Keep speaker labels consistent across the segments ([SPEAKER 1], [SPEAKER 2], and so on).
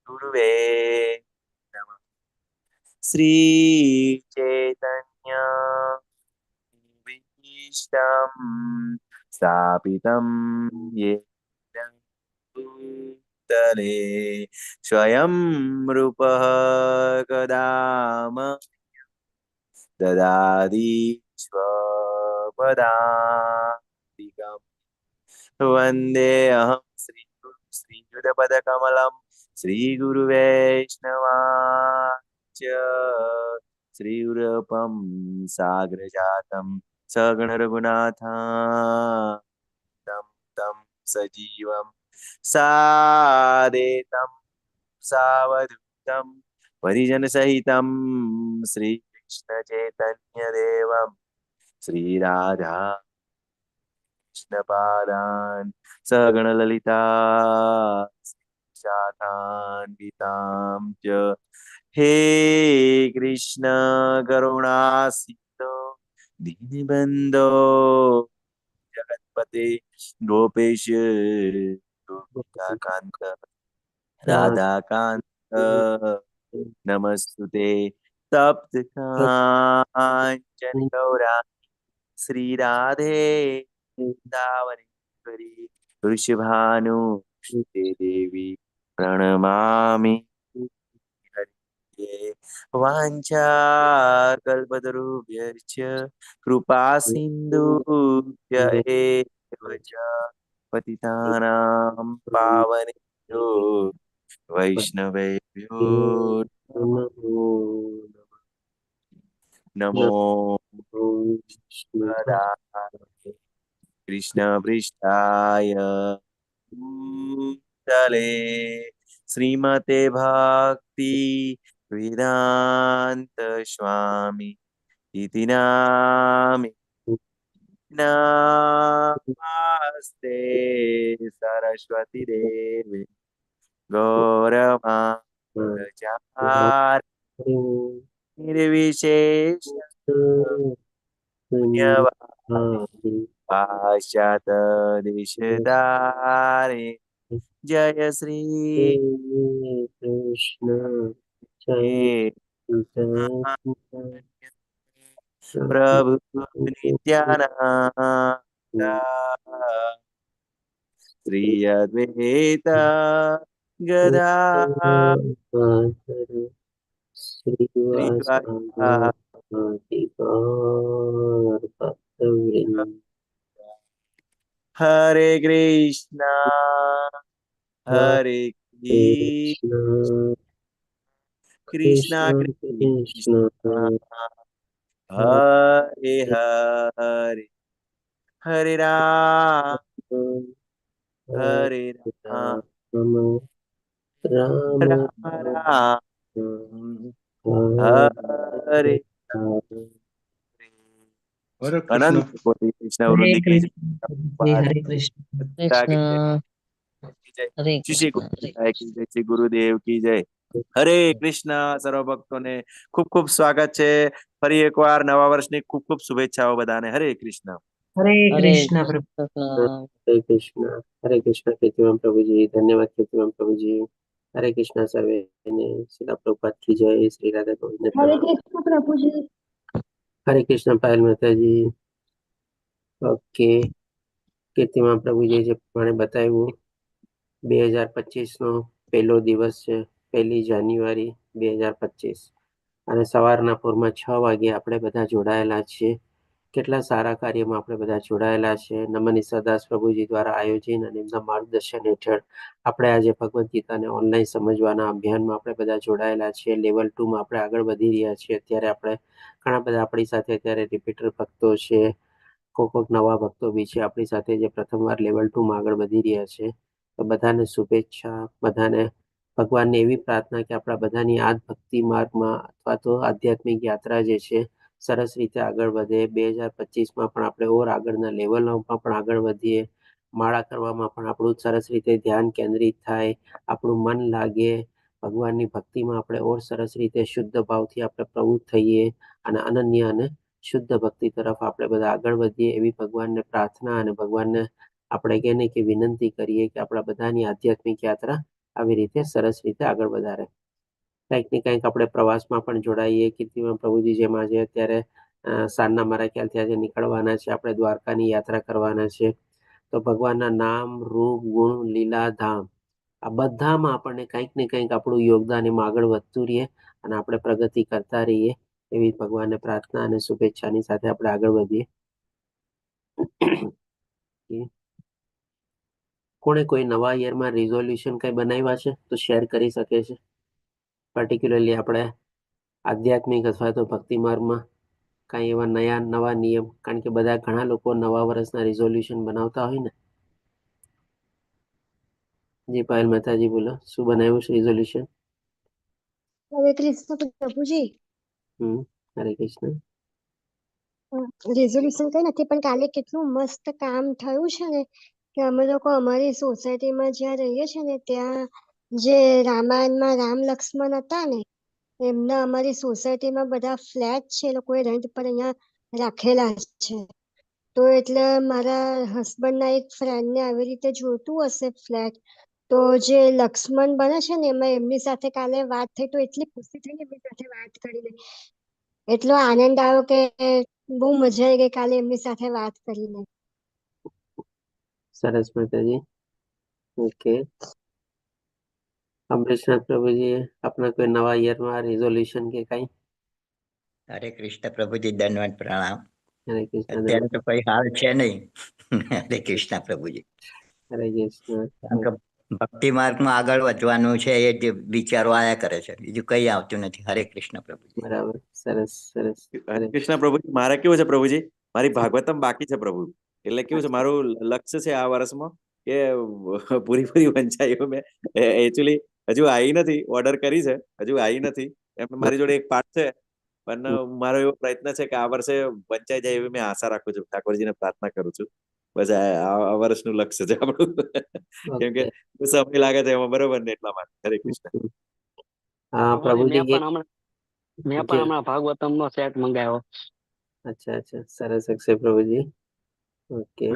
[SPEAKER 1] ગુરુવે નમઃ. શ્રી ચૈતન્ય વિશિષ્ટમ સ્થાપિતમ યેન ભૂતલે સ્વયં રૂપઃ કદા દદાતિ સ્વપદાન્તિકम् વંદેऽહં શ્રીયુતપદકમલં શ્રીગુરુવૈષ્ણવાચ શ્રીયુરપં સાગ્રજાतं સગણરઘુનાથા तं तं સજીવં સાદેतं સાવધૂतं પરિજનસહિतं શ્રીકૃષ્ણચૈતન્યદેવं શ્રીરાધા कृष्णपादान् सगणललिता शाखान्वितां च हे कृष्ण करुणासिन्धो दीनबन्धो जगत्पते गोपेश गोपिकान्त राधाकान्त नमस्तुते तप्त काञ्चन गौराङ्गी श्रीराधे वृंदावनेश्वरी वृषभानुसुते देवी प्रणमामि हरिये वाञ्छाकल्पतरुभ्यश्च कृपा सिन्धुभ्य एव च पतितानां पावनेभ्यो वैष्णवेभ्यो नमो भगवते कृष्ण पृष्ठाय भूतले श्रीमते भक्ति वेदांत स्वामी इति नामि नमस्ते सरस्वती देवी गौरवाचार्य निर्विशेष पुण्यवादी पाश्चात देशधारे जय श्री
[SPEAKER 2] कृष्ण
[SPEAKER 1] प्रभु नित्यानंद श्री अद्वैत गदा हरे कृष्णा हरे कृष्णा कृष्णा हरे हरे हरे राम राम राम हरे अनंत कोटि कृष्ण
[SPEAKER 3] हरे
[SPEAKER 1] वृंद की जय।
[SPEAKER 3] हरे कृष्ण हरे
[SPEAKER 1] श्री श्री
[SPEAKER 3] कृष्ण
[SPEAKER 1] गुरुदेव की जय, श्री गुरुदेव की जय। हरे कृष्ण सर्व भक्तोને ખૂબ ખૂબ સ્વાગત છે ફરી એકવાર નવા વર્ષની ખૂબ ખૂબ શુભેચ્છાઓ બધાને હરે કૃષ્ણ
[SPEAKER 3] हरे कृष्ण
[SPEAKER 2] हरे कृष्ण कीर्तिमान प्रभु जी। धन्यवाद कीर्तिमान प्रभु जी। हरे कृष्ण सर्वे ने श्रीला प्रभुपाद की जय। श्री राधा गोविंद
[SPEAKER 4] हरे कृष्ण प्रभु जी।
[SPEAKER 2] हरे कृष्ण पायल माता जी। ओके कीर्तिमान प्रभु जी જે પ્રમાણે બતાવ્યું 2025 નો પહેલો દિવસ છે, 1 જાન્યુઆરી 2025 અને સવારના પૂરમાં 6 વાગે આપણે બધા જોડાયેલા છીએ। કેટલા સારા કાર્યમાં આપણે બધા જોડાયેલા છે। નમન ઈશ્વરદાસ પ્રભુજી દ્વારા આયોજન અને એમના માર્ગદર્શન હેઠળ આપણે આજે ભગવદ્ ગીતાને ઓનલાઈન સમજવાના અભિયાનમાં આપણે બધા જોડાયેલા છીએ। લેવલ 2 માં આપણે આગળ વધી રહ્યા છીએ। અત્યારે આપણે ઘણા બધા આપણી સાથે અત્યારે રિપીટર ભક્તો છે, કોઈક નવા ભક્તો બી છે આપણી સાથે જે પ્રથમવાર લેવલ 2 માં આગળ વધી રહ્યા છે। તો બધાને શુભેચ્છા। બધાને ભગવાનને એવી પ્રાર્થના કે આપણા બધાની આ ભક્તિ માર્ગમાં અથવા તો આધ્યાત્મિક યાત્રા જે છે સરસ રીતે આગળ વધે। 2025માં પણ આપણે ઓર આગળના લેવલોમાં પણ આગળ વધીએ। માળા કરવામાં પણ આપણું સરસ રીતે ધ્યાન કેન્દ્રિત થાય, આપણું મન લાગે, ભગવાનની ભક્તિમાં આપણે ઓર સરસ રીતે શુદ્ધ ભાવથી આપણે પ્રવૃત્ત થઈએ અને અનન્ય અને શુદ્ધ ભક્તિ તરફ આપણે બધા આગળ વધીએ એવી ભગવાનને પ્રાર્થના અને ભગવાનને આપણે કહીએ કે વિનંતી કરીએ કે આપણા બધાની આધ્યાત્મિક યાત્રા આવી રીતે સરસ રીતે આગળ વધારે. કંઈક ને કંઈક આપણે પ્રવાસમાં પણ જોડાઈએ. કીર્તિમાં પ્રભુજી જેમ આજે અત્યારે સાંજના મારા ખ્યાલથી આજે નીકળવાના છે, આપણે દ્વારકાની યાત્રા કરવાના છે. તો ભગવાનના નામ, રૂપ, ગુણ, લીલા, ધામ આ બધામાં આપણને કંઈક ને કંઈક આપણું યોગદાન એમાં આગળ વધતું રહીએ અને આપણે પ્રગતિ કરતા રહીએ એવી ભગવાનને પ્રાર્થના અને શુભેચ્છાની સાથે આપણે આગળ વધીએ. કોણે કોઈ નવા યરમાં રિઝોલ્યુશન કંઈ બનાવ્યા છે તો શેર કરી શકે છે? પર્ટિક્યુલરલી આપણે આધ્યાત્મિક અથવા તો ભક્તિ માર્ગમાં કાંઈ એવા નવા નિયમ, કારણ કે બધા ઘણા લોકો નવા વર્ષના રિઝોલ્યુશન બનાવતા હોય ને. જી પાયલ મહેતાજી બોલો, શું બનાવ્યું છે રિઝોલ્યુશન?
[SPEAKER 4] હરે કૃષ્ણ પ્રભુજી.
[SPEAKER 2] હરે કૃષ્ણ.
[SPEAKER 4] રેઝોલ્યુશન કઈ નથી, પણ કાલે કેટલું મસ્ત કામ થયું છે ને કે અમે લોકો અમારી સોસાયટીમાં જ્યાં રહીએ છીએ ને ત્યાં જે રામાયણમાં રામ લક્ષ્મણ હતા ને એમના અમારી સોસાયટીમાં બધા ફ્લેટ છે એ લોકોએ રેન્ટ પર અહીંયા રાખેલા છે. તો એટલે મારા હસબન્ડના એક ફ્રેન્ડને આવી રીતે જોઈતું હશે ફ્લેટ, તો જે લક્ષ્મણ બને છે ને એમાં એમની સાથે કાલે વાત થઈ તો એટલી ખુશી થઈ ને એમની સાથે વાત કરીને, એટલો આનંદ આવ્યો કે બહુ મજા આવી ગઈ કાલે એમની સાથે વાત કરીને.
[SPEAKER 2] સરસ માતાજી. ઓકે. અમરીશનાથ પ્રભુજી, આપના કોઈ નવા યરમાં રિઝોલ્યુશન કે કઈ?
[SPEAKER 5] હરે કૃષ્ણ પ્રભુજી, દંડવત પ્રણામ.
[SPEAKER 2] હરે કૃષ્ણ.
[SPEAKER 5] અત્યારે તો કઈ હાલ છે નહીં. હરે કૃષ્ણ પ્રભુજી.
[SPEAKER 2] હરે કૃષ્ણ.
[SPEAKER 5] કારણ કે ભક્તિ માર્ગમાં આગળ વધવાનું છે એ જે વિચારો આયા કરે છે, બીજું કઈ આવતું નથી. હરે કૃષ્ણ પ્રભુજી.
[SPEAKER 2] બરાબર, સરસ સરસ.
[SPEAKER 1] હરે કૃષ્ણ પ્રભુજી. મારે કેવું છે પ્રભુજી, મારી ભાગવતમ બાકી છે પ્રભુ. એટલે કેવું છે, મારું લક્ષ્ય છે આ વર્ષમાં કે પૂરી વંચાઈ મેં એકચ્યુઅલી હજુ આવી નથી, ઓર્ડર કરી છે, હજુ આવી નથી. એમ મારી જોડે એક પાઠ છે, પણ મારો એવો પ્રયત્ન છે કે આ વર્ષે વંચાઈ જાય એવી મેં આશા રાખું છું. ઠાકોરજીને પ્રાર્થના કરું છું. બસ આ વર્ષનું લક્ષ્ય છે આપણું. કેમ કે સમય લાગે છે એમાં, બરોબર ને, એટલા માટે. હરે કૃષ્ણ.
[SPEAKER 2] પ્રભુજી
[SPEAKER 6] મેં પણ હમણાં ભાગવતમ નો સેટ મંગાવ્યો.
[SPEAKER 2] અચ્છા અચ્છા, સરસ અક્ષય પ્રભુજી. ઓકે.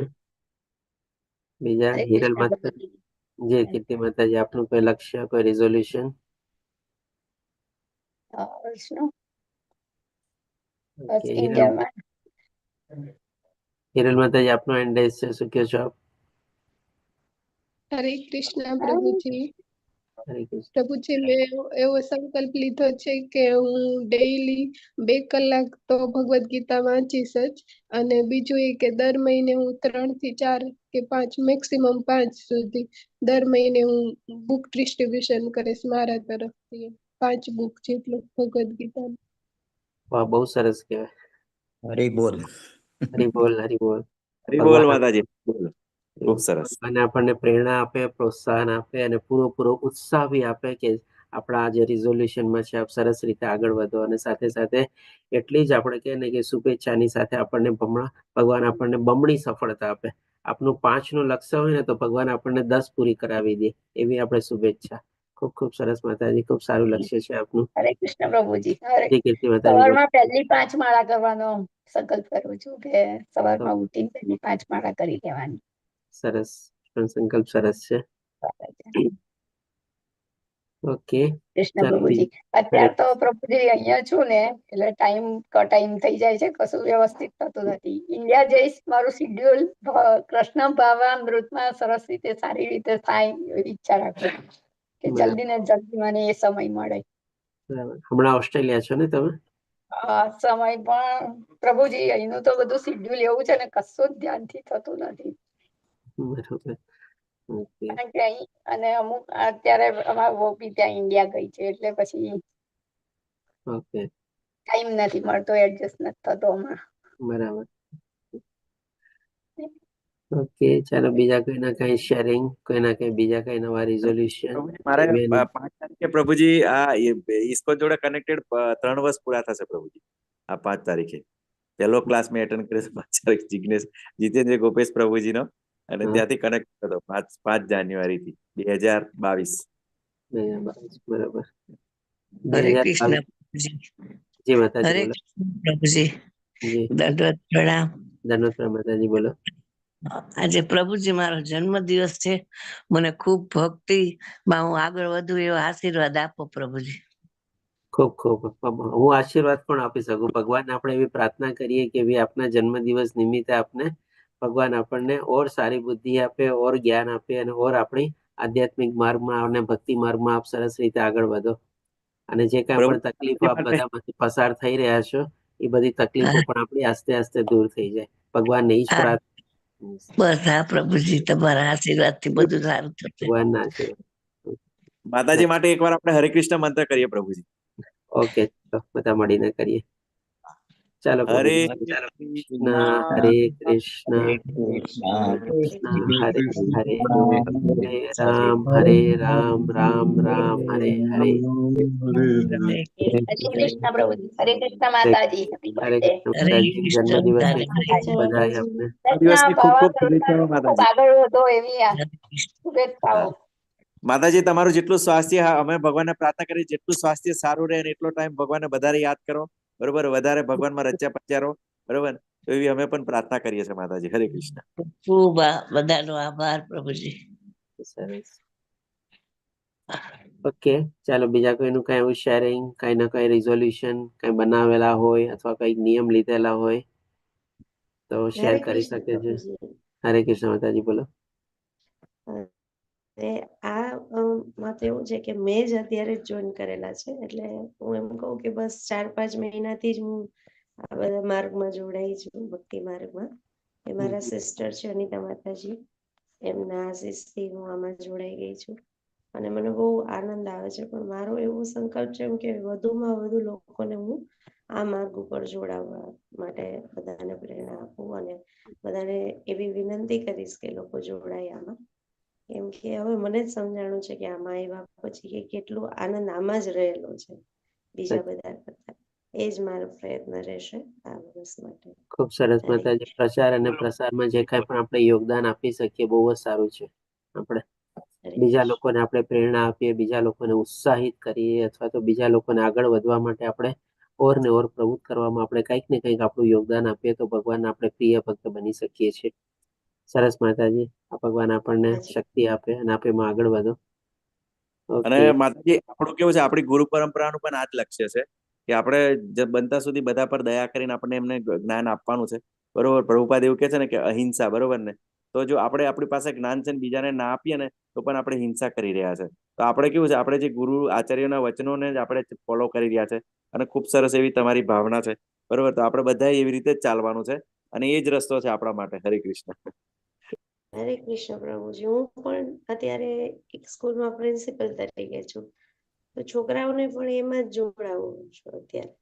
[SPEAKER 2] બીજા હિરલ માતા, જે કીર્તિ માતાજી, આપનું કોઈ લક્ષ્ય, કોઈ રિઝોલ્યુશન? હિરલ માતાજી, આપનો એન્ડેસ છે, શું કહો છો આપ?
[SPEAKER 7] હરે કૃષ્ણ પ્રભુજી.
[SPEAKER 2] હરે કૃષ્ણ.
[SPEAKER 7] પ્રભુજી, મેં એવો સંકલ્પ લીધો છે કે હું ડેઈલી 2 કલાક તો ભગવદ ગીતા વાંચીશ જ, અને બીજું એ કે દર મહિને હું 3 થી 4 કે 5, મેક્સિમમ 5 સુધી દર મહિને હું બુક ડિસ્ટ્રીબ્યુશન કરીશ મારા તરફથી, 5 બુક જેટલું ભગવદ ગીતા.
[SPEAKER 2] વાહ, બહુ સરસ કહેવાય.
[SPEAKER 5] હરી બોલ.
[SPEAKER 2] હરી બોલ, હરી બોલ.
[SPEAKER 1] હરી બોલ માતાજી. બોલો. ખૂબ સરસ.
[SPEAKER 2] અને આપણને પ્રેરણા આપે, પ્રોત્સાહન આપે અને પૂરો ઉત્સાહ બી આપે કે આપણા જે રિઝોલ્યુશનમાં છે આપ સરસ રીતે આગળ વધો. અને સાથે સાથે એટલી જ આપણે કહે ને કે શુભેચ્છાની સાથે આપણને ભગવાન આપણને બમણી સફળતા આપે. આપનું 5 નું લક્ષ્ય હોય ને તો ભગવાન આપણને 10 પૂરી કરાવી દે, એવી આપણે શુભેચ્છા. ખૂબ ખૂબ સરસ માતાજી, ખૂબ સારું લક્ષ્ય છે આપનું.
[SPEAKER 8] હરે કૃષ્ણ પ્રભુજી.
[SPEAKER 2] કીર્તિ માતાજી,
[SPEAKER 8] સવારમાં પહેલી 5 માળા કરવાનો સંકલ્પ કરું છું કે સવારમાં ઉઠીને પહેલી 5 માળા કરી લેવાની.
[SPEAKER 2] સરસ, પણ સંકલ્પ સરસ છે. ઓકે.
[SPEAKER 8] કૃષ્ણ પ્રભુજી. અત્યારે તો પ્રભુજી અહીંયા છું ને એટલે ટાઈમ થઈ જાય છે, કશું વ્યવસ્થિત થતું નથી. ઇન્ડિયા જઈશ, મારું શિડ્યુલ કૃષ્ણ ભાવામૃતમાં સરસ રીતે સારી રીતે થાય એવી ઈચ્છા રાખું કે જલ્દી ને જલ્દી મને એ સમય મળે.
[SPEAKER 2] હમણાં ઓસ્ટ્રેલિયા છો ને તમે?
[SPEAKER 8] સમય પણ પ્રભુજી અહીંનું તો બધું શિડ્યુલ એવું છે ને કશું જ ધ્યાનથી થતું નથી.
[SPEAKER 2] બરોબર.
[SPEAKER 8] કારણ કે અહીં અને અમુક અત્યારે અમારા વહુ બી ત્યાં ઇન્ડિયા ગઈ છે એટલે પછી ટાઈમ નથી મળતો, એડજસ્ટ નથી થતો હમણાં.
[SPEAKER 2] બરાબર. ઓકે, ચાલો બીજા કોઈના કઈ શેરિંગ, કોઈના કઈ બીજા કઈ નવા રિઝોલ્યુશન?
[SPEAKER 1] મારે 5 તારીખે પ્રભુજી આ ઇસ્કોન જોડે કનેક્ટેડ 3 વર્ષ પૂરા થશે પ્રભુજી. આ 5 તારીખે પહેલો ક્લાસ મેં એટેન્ડ કર્યો 5 તારીખ જિગ્નેશ જીતેન્દ્ર ગોપેશ પ્રભુજી નો, અને ત્યાંથી કનેક્ટ થયો 5 જાન્યુઆરી થી 2022.
[SPEAKER 2] બરાબર.
[SPEAKER 3] હરે કૃષ્ણ પ્રભુજી.
[SPEAKER 2] જી માતાજી,
[SPEAKER 3] હરે
[SPEAKER 2] બોલો.
[SPEAKER 3] કૃષ્ણ પ્રભુજી.
[SPEAKER 2] જી
[SPEAKER 3] દંડવત પ્રણામ.
[SPEAKER 2] ધન્યવાદ માતાજી, બોલો.
[SPEAKER 3] આજે પ્રભુજી મારો જન્મદિવસ છે. મને ખૂબ ભક્તિમાં હું આગળ વધુ એવો આશીર્વાદ આપો પ્રભુજી.
[SPEAKER 2] ખૂબ ખૂબ હું આશીર્વાદ પણ આપી શકું. ભગવાન આપણે એવી પ્રાર્થના કરીએ કે ભાઈ આપના જન્મદિવસ નિમિત્તે આપને ભગવાન આપણને ઓર સારી બુદ્ધિ આપે, ઓર જ્ઞાન આપે અને ઓર આપણી આધ્યાત્મિક માર્ગમાં અને ભક્તિ માર્ગમાં આપ સરસ રીતે આગળ વધો. અને જે કાંઈ પણ તકલીફો આપ બધામાંથી પસાર થઈ રહ્યા છો એ બધી તકલીફો પણ આપણી આસ્તે આસ્તે દૂર થઈ જાય. ભગવાનને ઈ જ પ્રાર્થના.
[SPEAKER 3] બસ હા પ્રભુજી, તમારા આશીર્વાદ થી બધું સારું થશે.
[SPEAKER 2] ભગવાનના આશીર્વાદ.
[SPEAKER 1] માતાજી માટે એકવાર આપણે હરે કૃષ્ણ મંત્ર કરીએ પ્રભુજી.
[SPEAKER 2] ઓકે, તો બધા મળીને કરીએ. ચાલો
[SPEAKER 1] હરે
[SPEAKER 2] પ્રભુજી.
[SPEAKER 1] કૃષ્ણ
[SPEAKER 2] હરે કૃષ્ણ
[SPEAKER 5] હરે
[SPEAKER 2] કૃષ્ણ હરે હરે હરે રામ રામ રામ હરે હરે.
[SPEAKER 8] હરે કૃષ્ણ પ્રભુજી. હરે કૃષ્ણ માતાજી. હેપી
[SPEAKER 2] હરે
[SPEAKER 8] બર્થડે.
[SPEAKER 2] કૃષ્ણ
[SPEAKER 3] હરે
[SPEAKER 2] માતાજી,
[SPEAKER 3] કૃષ્ણ
[SPEAKER 2] જન્મદિવસની
[SPEAKER 3] માતાજી.
[SPEAKER 2] બધા આપને
[SPEAKER 1] દિવસની ખૂબ ખૂબ
[SPEAKER 8] કૃષ્ણ
[SPEAKER 1] શુભેચ્છાઓ
[SPEAKER 8] ખૂબ
[SPEAKER 1] માતાજી.
[SPEAKER 8] આગળ વધો એવી આ
[SPEAKER 3] હરે કૃષ્ણ.
[SPEAKER 8] શુભેચ્છાઓ.
[SPEAKER 1] માતાજી તમારું જેટલું સ્વાસ્થ્ય, અમે ભગવાનને પ્રાર્થના કરી જેટલું સ્વાસ્થ્ય સારું રહે અને એટલો ટાઈમ ભગવાનને વધારે યાદ કરો, બરોબર, વધારે ભગવાનમાં રચ્યા પચ્યા રહો, બરોબર, તો એવી અમે પણ પ્રાર્થના કરીએ છીએ માતાજી. હરે કૃષ્ણ.
[SPEAKER 3] ખૂબ બધાનો આભાર પ્રભુજી.
[SPEAKER 2] સરસ. ઓકે, ચાલો બીજા કોઈનું કઈ એવું શેરિંગ, કઈ ના કઈ રિઝોલ્યુશન કઈ બનાવેલા હોય અથવા કઈક નિયમ લીધેલા હોય તો શેર કરી શકે છે. હરે કૃષ્ણ માતાજી, બોલો.
[SPEAKER 9] માં તો એવું છે કે મેં જ અત્યારે જોઈન કરેલા છે, એટલે હું એમ કહું કે બસ 4-5 મહિનાથી જ હું આ બધા માર્ગમાં જોડાઈ છું, ભક્તિ માર્ગમાં. એ મારા સિસ્ટર છે અનિતા માતાજી, એમના આશીષથી હું આમાં જોડાઈ ગઈ છું અને મને બહુ આનંદ આવે છે. પણ મારો એવો સંકલ્પ છે કે વધુમાં વધુ લોકોને હું આ માર્ગ ઉપર જોડાવવા માટે બધાને પ્રેરણા આપું અને બધાને એવી વિનંતી કરીશ કે લોકો જોડાય આમાં. કેમ કે હવે મને જ સમજાણું છે કે આમાં આવ્યા પછી કે કેટલો આનંદ આમાં જ રહેલો છે બીજા બધા કરતા. એ જ મારો પ્રયત્ન રહેશે આ વર્ષ માટે.
[SPEAKER 2] ખૂબ સરસ માતાજી. પ્રચાર અને પ્રસારમાં જે કાંઈ પણ આપણે યોગદાન આપી શકીએ બહુ જ સારું છે. આપણે બીજા લોકોને આપણે પ્રેરણા આપીએ, બીજા લોકોને ઉત્સાહિત કરીએ અથવા તો બીજા લોકોને આગળ વધવા માટે આપણે ઓર ને ઓર પ્રવૃત્ત કરવામાં આપણે કંઈક ને કંઈક આપણું યોગદાન આપીએ તો ભગવાન આપણે પ્રિય ભક્ત બની શકીએ છીએ. સરસ માતાજી, આ ભગવાન આપણને શક્તિ આપે અને આપે એમાં આગળ વધો.
[SPEAKER 1] અને માતાજી આપણું કેવું છે, આપણી ગુરુ પરંપરાનું પણ આ જ લક્ષ્ય છે કે આપણે બનતા સુધી બધા પર દયા કરીને આપણે એમને જ્ઞાન આપવાનું છે, બરોબર. પ્રભુપાદ એવું કે છે ને કે અહિંસા, બરોબર ને. તો જો આપણે આપણી પાસે જ્ઞાન છે ને બીજાને ના આપીએ ને તો પણ આપણે હિંસા કરી રહ્યા છે. તો આપણે કેવું છે, આપણે જે ગુરુ આચાર્યના વચનોને જ આપણે ફોલો કરી રહ્યા છે અને ખૂબ સરસ એવી તમારી ભાવના છે, બરોબર. તો આપણે બધા એવી રીતે જ ચાલવાનું છે અને એ જ રસ્તો છે આપણા માટે. હરે કૃષ્ણ.
[SPEAKER 9] હરે કૃષ્ણ પ્રભુજી. હું પણ અત્યારે એક સ્કૂલમાં પ્રિન્સિપલ તરીકે છું, તો છોકરાઓને પણ એમાં જ જોડાવું છું અત્યારે,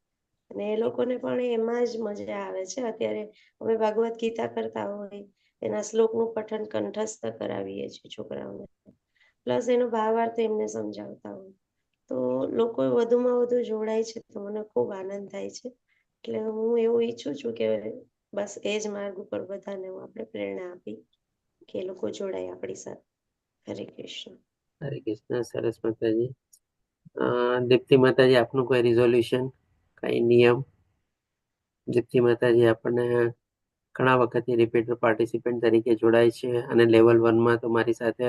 [SPEAKER 9] અને એ લોકોને પણ એમાં જ મજા આવે છે. અત્યારે અમે ભાગવત ગીતા કરતા હોય, એના શ્લોકનું પઠન કંઠસ્થ કરાવીએ છીએ છોકરાઓને, પ્લસ એનો ભાવાર્થ એમને સમજાવતા હોય, તો લોકો વધુમાં વધુ જોડાય છે તો મને ખૂબ આનંદ થાય છે. એટલે હું એવું ઈચ્છું છું કે બસ એ જ માર્ગ ઉપર બધાને આપણે પ્રેરણા આપી કે લોકો જોડાય આપણી સાથે. હરે કૃષ્ણ.
[SPEAKER 2] હરે કૃષ્ણ. સરસ માતાજી. દીપ્તિ માતાજી, આપનું કોઈ રિઝોલ્યુશન, કઈ નિયમ? દીપ્તિ માતાજી આપણને ઘણા વખતથી રિપીટર પાર્ટિસિપન્ટ તરીકે જોડાય છે અને લેવલ 1માં તો મારી સાથે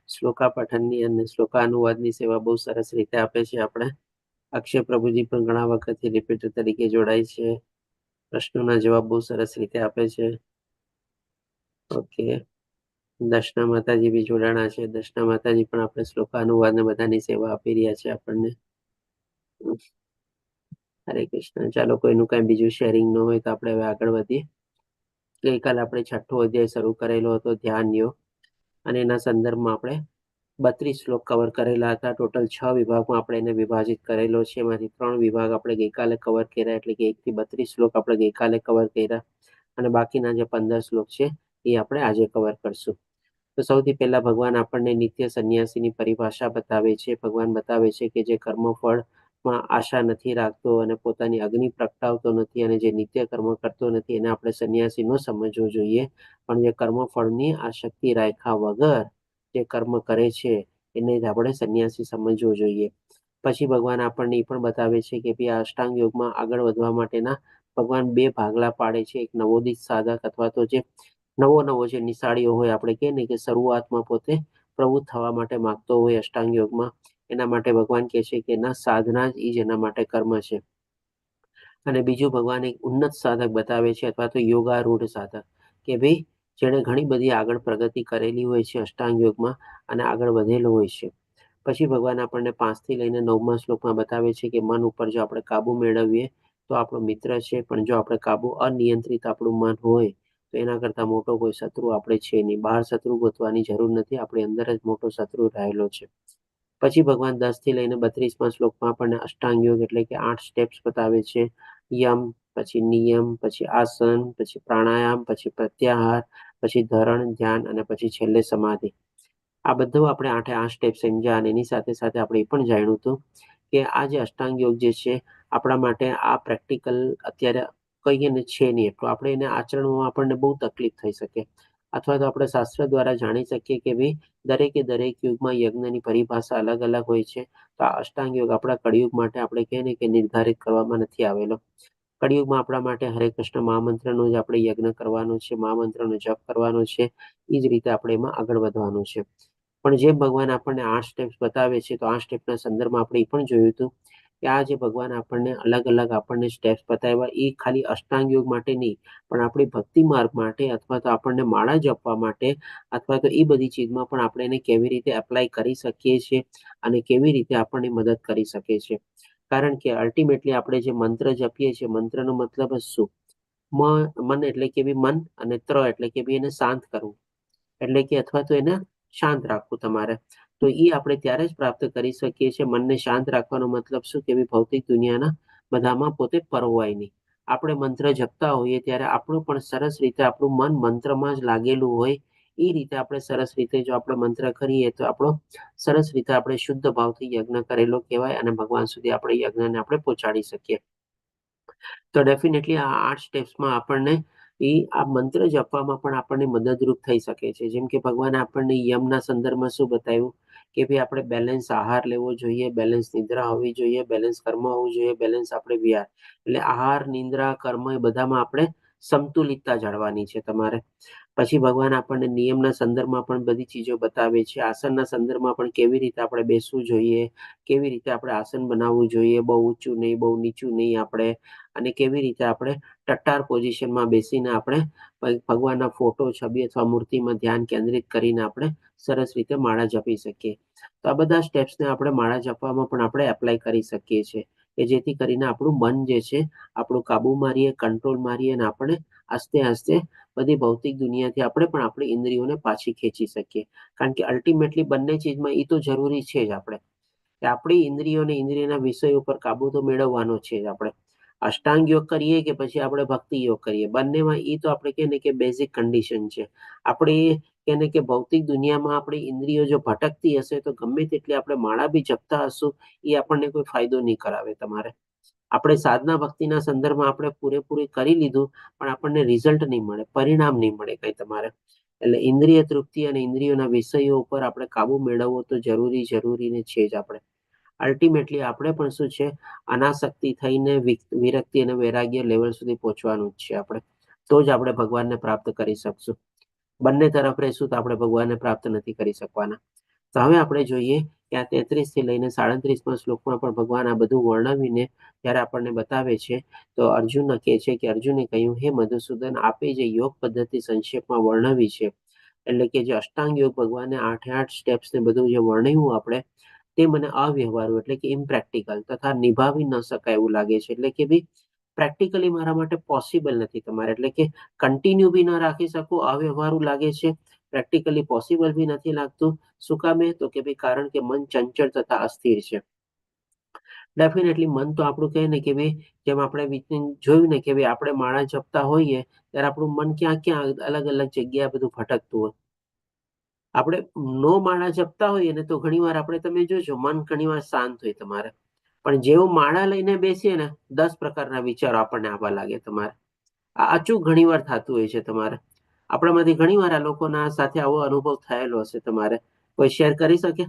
[SPEAKER 2] શ્લોકા પઠનની અને શ્લોકા અનુવાદની સેવા બહુ સરસ રીતે આપે છે. આપણે અક્ષય પ્રભુજી પણ ઘણા વખતથી રિપીટર તરીકે જોડાય છે, પ્રશ્નોના જવાબ બહુ સરસ રીતે આપે છે. ઓકે, દર્શના માતાજી બી જોડાણા છે. દર્શના માતાજી પણ આપણે શ્લોકા અનુવાદ ને બધાની સેવા આપી રહ્યા છે આપણને. હરે કૃષ્ણ. ચાલો કોઈનું કઈ બીજું શેરિંગ ન હોય તો આપણે હવે આગળ વધીએ. ગઈકાલે આપણે 6ઠ્ઠો અધ્યાય શરૂ કરેલો હતો, ધ્યાન યોગ, અને એના સંદર્ભમાં આપણે 32 શ્લોક કવર કરેલા હતા. ટોટલ 6 વિભાગમાં આપણે એને વિભાજિત કરેલો છે. એમાંથી 3 વિભાગ આપણે ગઈકાલે કવર કર્યા, એટલે કે 1 થી 32 શ્લોક આપણે ગઈકાલે કવર કર્યા અને બાકીના જે 15 શ્લોક છે એ આપણે આજે કવર કરશું. તો સૌથી પહેલા ભગવાન આપણને નિત્ય સંન્યાસીની પરિભાષા બતાવે છે. ભગવાન બતાવે છે કે જે કર્મફળમાં આશા નથી રાખતો અને પોતાની અગ્નિ પ્રગટાવતો નથી અને જે નિત્ય કર્મ કરતો નથી એને આપણે સંન્યાસી ન સમજવો જોઈએ, પણ જે કર્મફળની આસક્તિ રાખ્યા વગર જે કર્મ કરે છે એને જ આપણે સંન્યાસી સમજવો જોઈએ. પછી ભગવાન આપણને એ પણ બતાવે છે કે આ અષ્ટાંગ યોગમાં આગળ વધવા માટેના ભગવાન 2 ભાગલા પાડે છે. એક નવોદિત સાધક અથવા તો જે નવો જે નિશાળીઓ હોય, આપણે કહે ને કે શરૂઆતમાં પોતે પ્રવૃત્ત થવા માટે માંગતો હોય અષ્ટાંગ યોગમાં, એના માટે ભગવાન કહે છે કે ના, સાધના જ એના માટે કર્મ છે. અને બીજું ભગવાન એક ઉન્નત સાધક બતાવે છે, અથવા તો યોગારૂઢ સાધક, કે ભાઈ જેણે ઘણી બધી આગળ પ્રગતિ કરેલી હોય છે અષ્ટાંગ યોગમાં અને આગળ વધેલો હોય છે. પછી ભગવાન આપણને 5 થી લઈને 9મા શ્લોકમાં બતાવે છે કે મન ઉપર જો આપણે કાબુ મેળવીએ તો આપણો મિત્ર છે, પણ જો આપણે કાબુ અનિયંત્રિત આપણું મન હોય તો એના કરતા મોટો કોઈ શત્રુ આપણે છે નહીં. બહાર શત્રુ ગોતવાની જરૂર નથી, આપણી અંદર જ મોટો શત્રુ રહેલો છે. પછી ભગવાન 10 થી લઈને 32મા શ્લોકમાં આપણને અષ્ટાંગ યોગ એટલે કે 8 સ્ટેપ્સ બતાવે છે. યમ, પછી નિયમ, પછી આસન, પછી પ્રાણાયામ, પછી પ્રત્યાહાર, પછી ધરણ, ધ્યાન અને પછી છેલ્લે સમાધિ. આ બધું આપણે 8 સ્ટેપ સમજ્યા અને એની સાથે સાથે આપણે એ પણ જાણ્યું હતું કે આ જે અષ્ટાંગ યોગ જે છે આપણા માટે આ પ્રેક્ટિકલ અત્યારે કહીએ ને છે નહીં, એટલું આપણે એને આચરણમાં આપણને બહુ તકલીફ થઈ શકે, અથવા તો આપણે શાસ્ત્ર દ્વારા જાણી શકીએ કે ભાઈ દરેકે દરેક યુગમાં યજ્ઞની પરિભાષા અલગ અલગ હોય છે. તો આ અષ્ટાંગ યોગ આપણા કળિયુગ માટે આપણે કહીએ ને કે નિર્ધારિત કરવામાં નથી આવેલો. કળિયુગમાં આપણા માટે હરે કૃષ્ણ મહામંત્રનો જ આપણે યજ્ઞ કરવાનો છે, મહામંત્રનો જપ કરવાનો છે, એ જ રીતે આપણે એમાં આગળ વધવાનું છે. પણ જે ભગવાન આપણને 8 સ્ટેપ્સ બતાવે છે, તો આ સ્ટેપના સંદર્ભમાં આપણે એ પણ જોયું હતું કે આ જે ભગવાન આપણને અલગ અલગ આપણને સ્ટેપ્સ બતાવ્યા એ ખાલી અષ્ટાંગ યોગ માટે નહીં, પણ આપણી ભક્તિ માર્ગ માટે, અથવા તો આપણને માળા જપવા માટે, અથવા તો એ બધી ચીજમાં પણ આપણે એને કેવી રીતે એપ્લાય કરી શકીએ છીએ અને કેવી રીતે આપણને મદદ કરી શકે છે. કારણ કે અલ્ટિમેટલી આપણે જે મંત્ર જપીએ છીએ, મંત્રનો મતલબ જ શું? મન એટલે કે મન, અને એટલે કે એને શાંત કરવું, એટલે કે અથવા તો એને શાંત રાખવું તમારે. તો એ આપણે ત્યારે જ પ્રાપ્ત કરી શકીએ છીએ. મનને શાંત રાખવાનો મતલબ શું? કે ભૌતિક દુનિયાના બધામાં પોતે પરવાય નહીં. આપણે મંત્ર જપતા હોઈએ ત્યારે આપણું પણ સરસ રીતે આપણું મન મંત્રમાં જ લાગેલું હોય, એ રીતે આપણે સરસ રીતે જો આપણે મંત્ર કરીએ તો આપણો સરસ રીતે આપણે શુદ્ધ ભાવથી યજ્ઞ કરેલો કહેવાય અને ભગવાન સુધી આપણે યજ્ઞને આપણે પહોંચાડી શકીએ. તો ડેફિનેટલી આ 8 સ્ટેપ્સમાં આપણને આ મંત્ર જપવામાં પણ આપણને મદદરૂપ થઈ શકે છે. જેમ કે ભગવાને આપણને યમના સંદર્ભમાં શું બતાવ્યું કે ભાઈ આપણે બેલેન્સ આહાર લેવો જોઈએ, બેલેન્સ નિદ્રા હોવી જોઈએ, બેલેન્સ કર્મ હોવું જોઈએ, બેલેન્સ આપણે વિહાર, એટલે આહાર, નિદ્રા, કર્મ એ બધામાં આપણે સંતુલિતતા જાળવવાની છે તમારે. પછી ભગવાન આપણને નિયમના સંદર્ભમાં પણ બધી ચીજો બતાવે છે. આસનના સંદર્ભમાં પણ કેવી રીતે આપણે બેસવું જોઈએ, કેવી રીતે આપણે આસન બનાવવું જોઈએ, બહુ ઊંચું નહીં, બહુ નીચું નહીં આપણે, અને કેવી રીતે આપણે ટટ્ટાર પોઝિશનમાં બેસીને આપણે ભગવાનના ફોટો, છબી અથવા મૂર્તિમાં ધ્યાન કેન્દ્રિત કરીને આપણે સરસ રીતે માળા જપી શકીએ. તો આ બધા સ્ટેપ્સને આપણે માળા જપવામાં પણ આપણે એપ્લાય કરી શકીએ છીએ, કે જેથી કરીને આપણું મન જે છે આપણું કાબુ મારીએ, કંટ્રોલ મારીએ અને આપણે આસ્તે આસ્તે બધી ભૌતિક દુનિયાથી આપણે પણ આપણી ઇન્દ્રિયોને પાછી ખેંચી શકીએ. કારણ કે અલ્ટિમેટલી બંને ચીજમાં એ તો જરૂરી છે જ આપણે, કે આપણી ઇન્દ્રિયોને ઇન્દ્રિયના વિષયો ઉપર કાબુ તો મેળવવાનો છે જ આપણે. અષ્ટાંગ યોગ કરીએ કે પછી આપણે ભક્તિ યોગ કરીએ, બંનેમાં એ તો આપણે કહે ને કે બેઝિક કન્ડિશન છે. આપણે કહે કે ભૌતિક દુનિયામાં આપણી ઇન્દ્રિયો જો ભટકતી હશે તો ગમે તેટલી આપણે માળા બી જપતા હશું, એ આપણને કોઈ ફાયદો નહીં કરાવે તમારે. આપણે સાધના ભક્તિના સંદર્ભમાં આપણે પૂરેપૂરી કરી લીધું, પણ આપણને રિઝલ્ટ નહીં મળે, પરિણામ નહીં મળે કઈ તમારે. એટલે ઇન્દ્રિય તૃપ્તિ અને ઇન્દ્રિયોના વિષયો ઉપર આપણે કાબુ મેળવવો તો જરૂરી ને છે જ. આપણે અલ્ટિમેટલી આપણે પણ શું છે, અનાસક્તિ થઈને વિરક્તિ અને વૈરાગ્ય લેવલ સુધી પહોંચવાનું જ છે આપણે. તો જ આપણે ભગવાનને પ્રાપ્ત કરી શકશું. બંને તરફ રહેશું તો આપણે ભગવાનને પ્રાપ્ત નથી કરી શકવાના. તો હવે આપણે જોઈએ કે આ 33 થી લઈને 37મા શ્લોકમાં પણ ભગવાન આ બધું વર્ણવીને જ્યારે આપણને બતાવે છે, તો અર્જુન કહે છે કે અર્જુને કહ્યું, હે મધુસૂદન, આપે જે યોગ પદ્ધતિ સંક્ષેપમાં વર્ણવી છે, એટલે કે જે અષ્ટાંગ યોગ ભગવાને 8 સ્ટેપ્સ ને બધું જે વર્ણવ્યું આપણે, તે મને અવ્યવહારુ એટલે કે ઇમ્પ્રેક્ટિકલ તથા નિભાવી ન શકાય એવું લાગે છે. એટલે કે ભાઈ પ્રેક્ટિકલી મારા માટે પોસિબલ નથી તમારે, એટલે કે કન્ટિન્યુ બી ન રાખી શકું, અવ્યવહારુ લાગે છે, પ્રેક્ટિકલી પોસિબલ બી નથી લાગતું. શું કામે? તો કે ભાઈ કારણ કે મન ચંચળ તથા અસ્થિર છે. ડેફિનેટલી મન તો આપણું કહે ને કે ભાઈ જેમ આપણે જોયું ને કે ભાઈ આપણે માળા જપતા હોઈએ ત્યારે આપણું મન ક્યાં ક્યાં અલગ અલગ જગ્યાએ બધું ભટકતું હોય. આપણે નો માળા જપતા હોઈએ ને તો ઘણીવાર આપણે તમે જોજો મન ઘણીવાર શાંત હોય તમારે, પણ જેવું માળા લઈને બેસીએ ને 10 પ્રકારના વિચારો આપણને આવવા લાગે તમારે. આ અચૂક ઘણીવાર થતું હોય છે તમારે. આપણામાંથી ઘણીવાર આ લોકોના સાથે આવો અનુભવ થયેલો હશે તમારે. કોઈ શેર કરી શકે?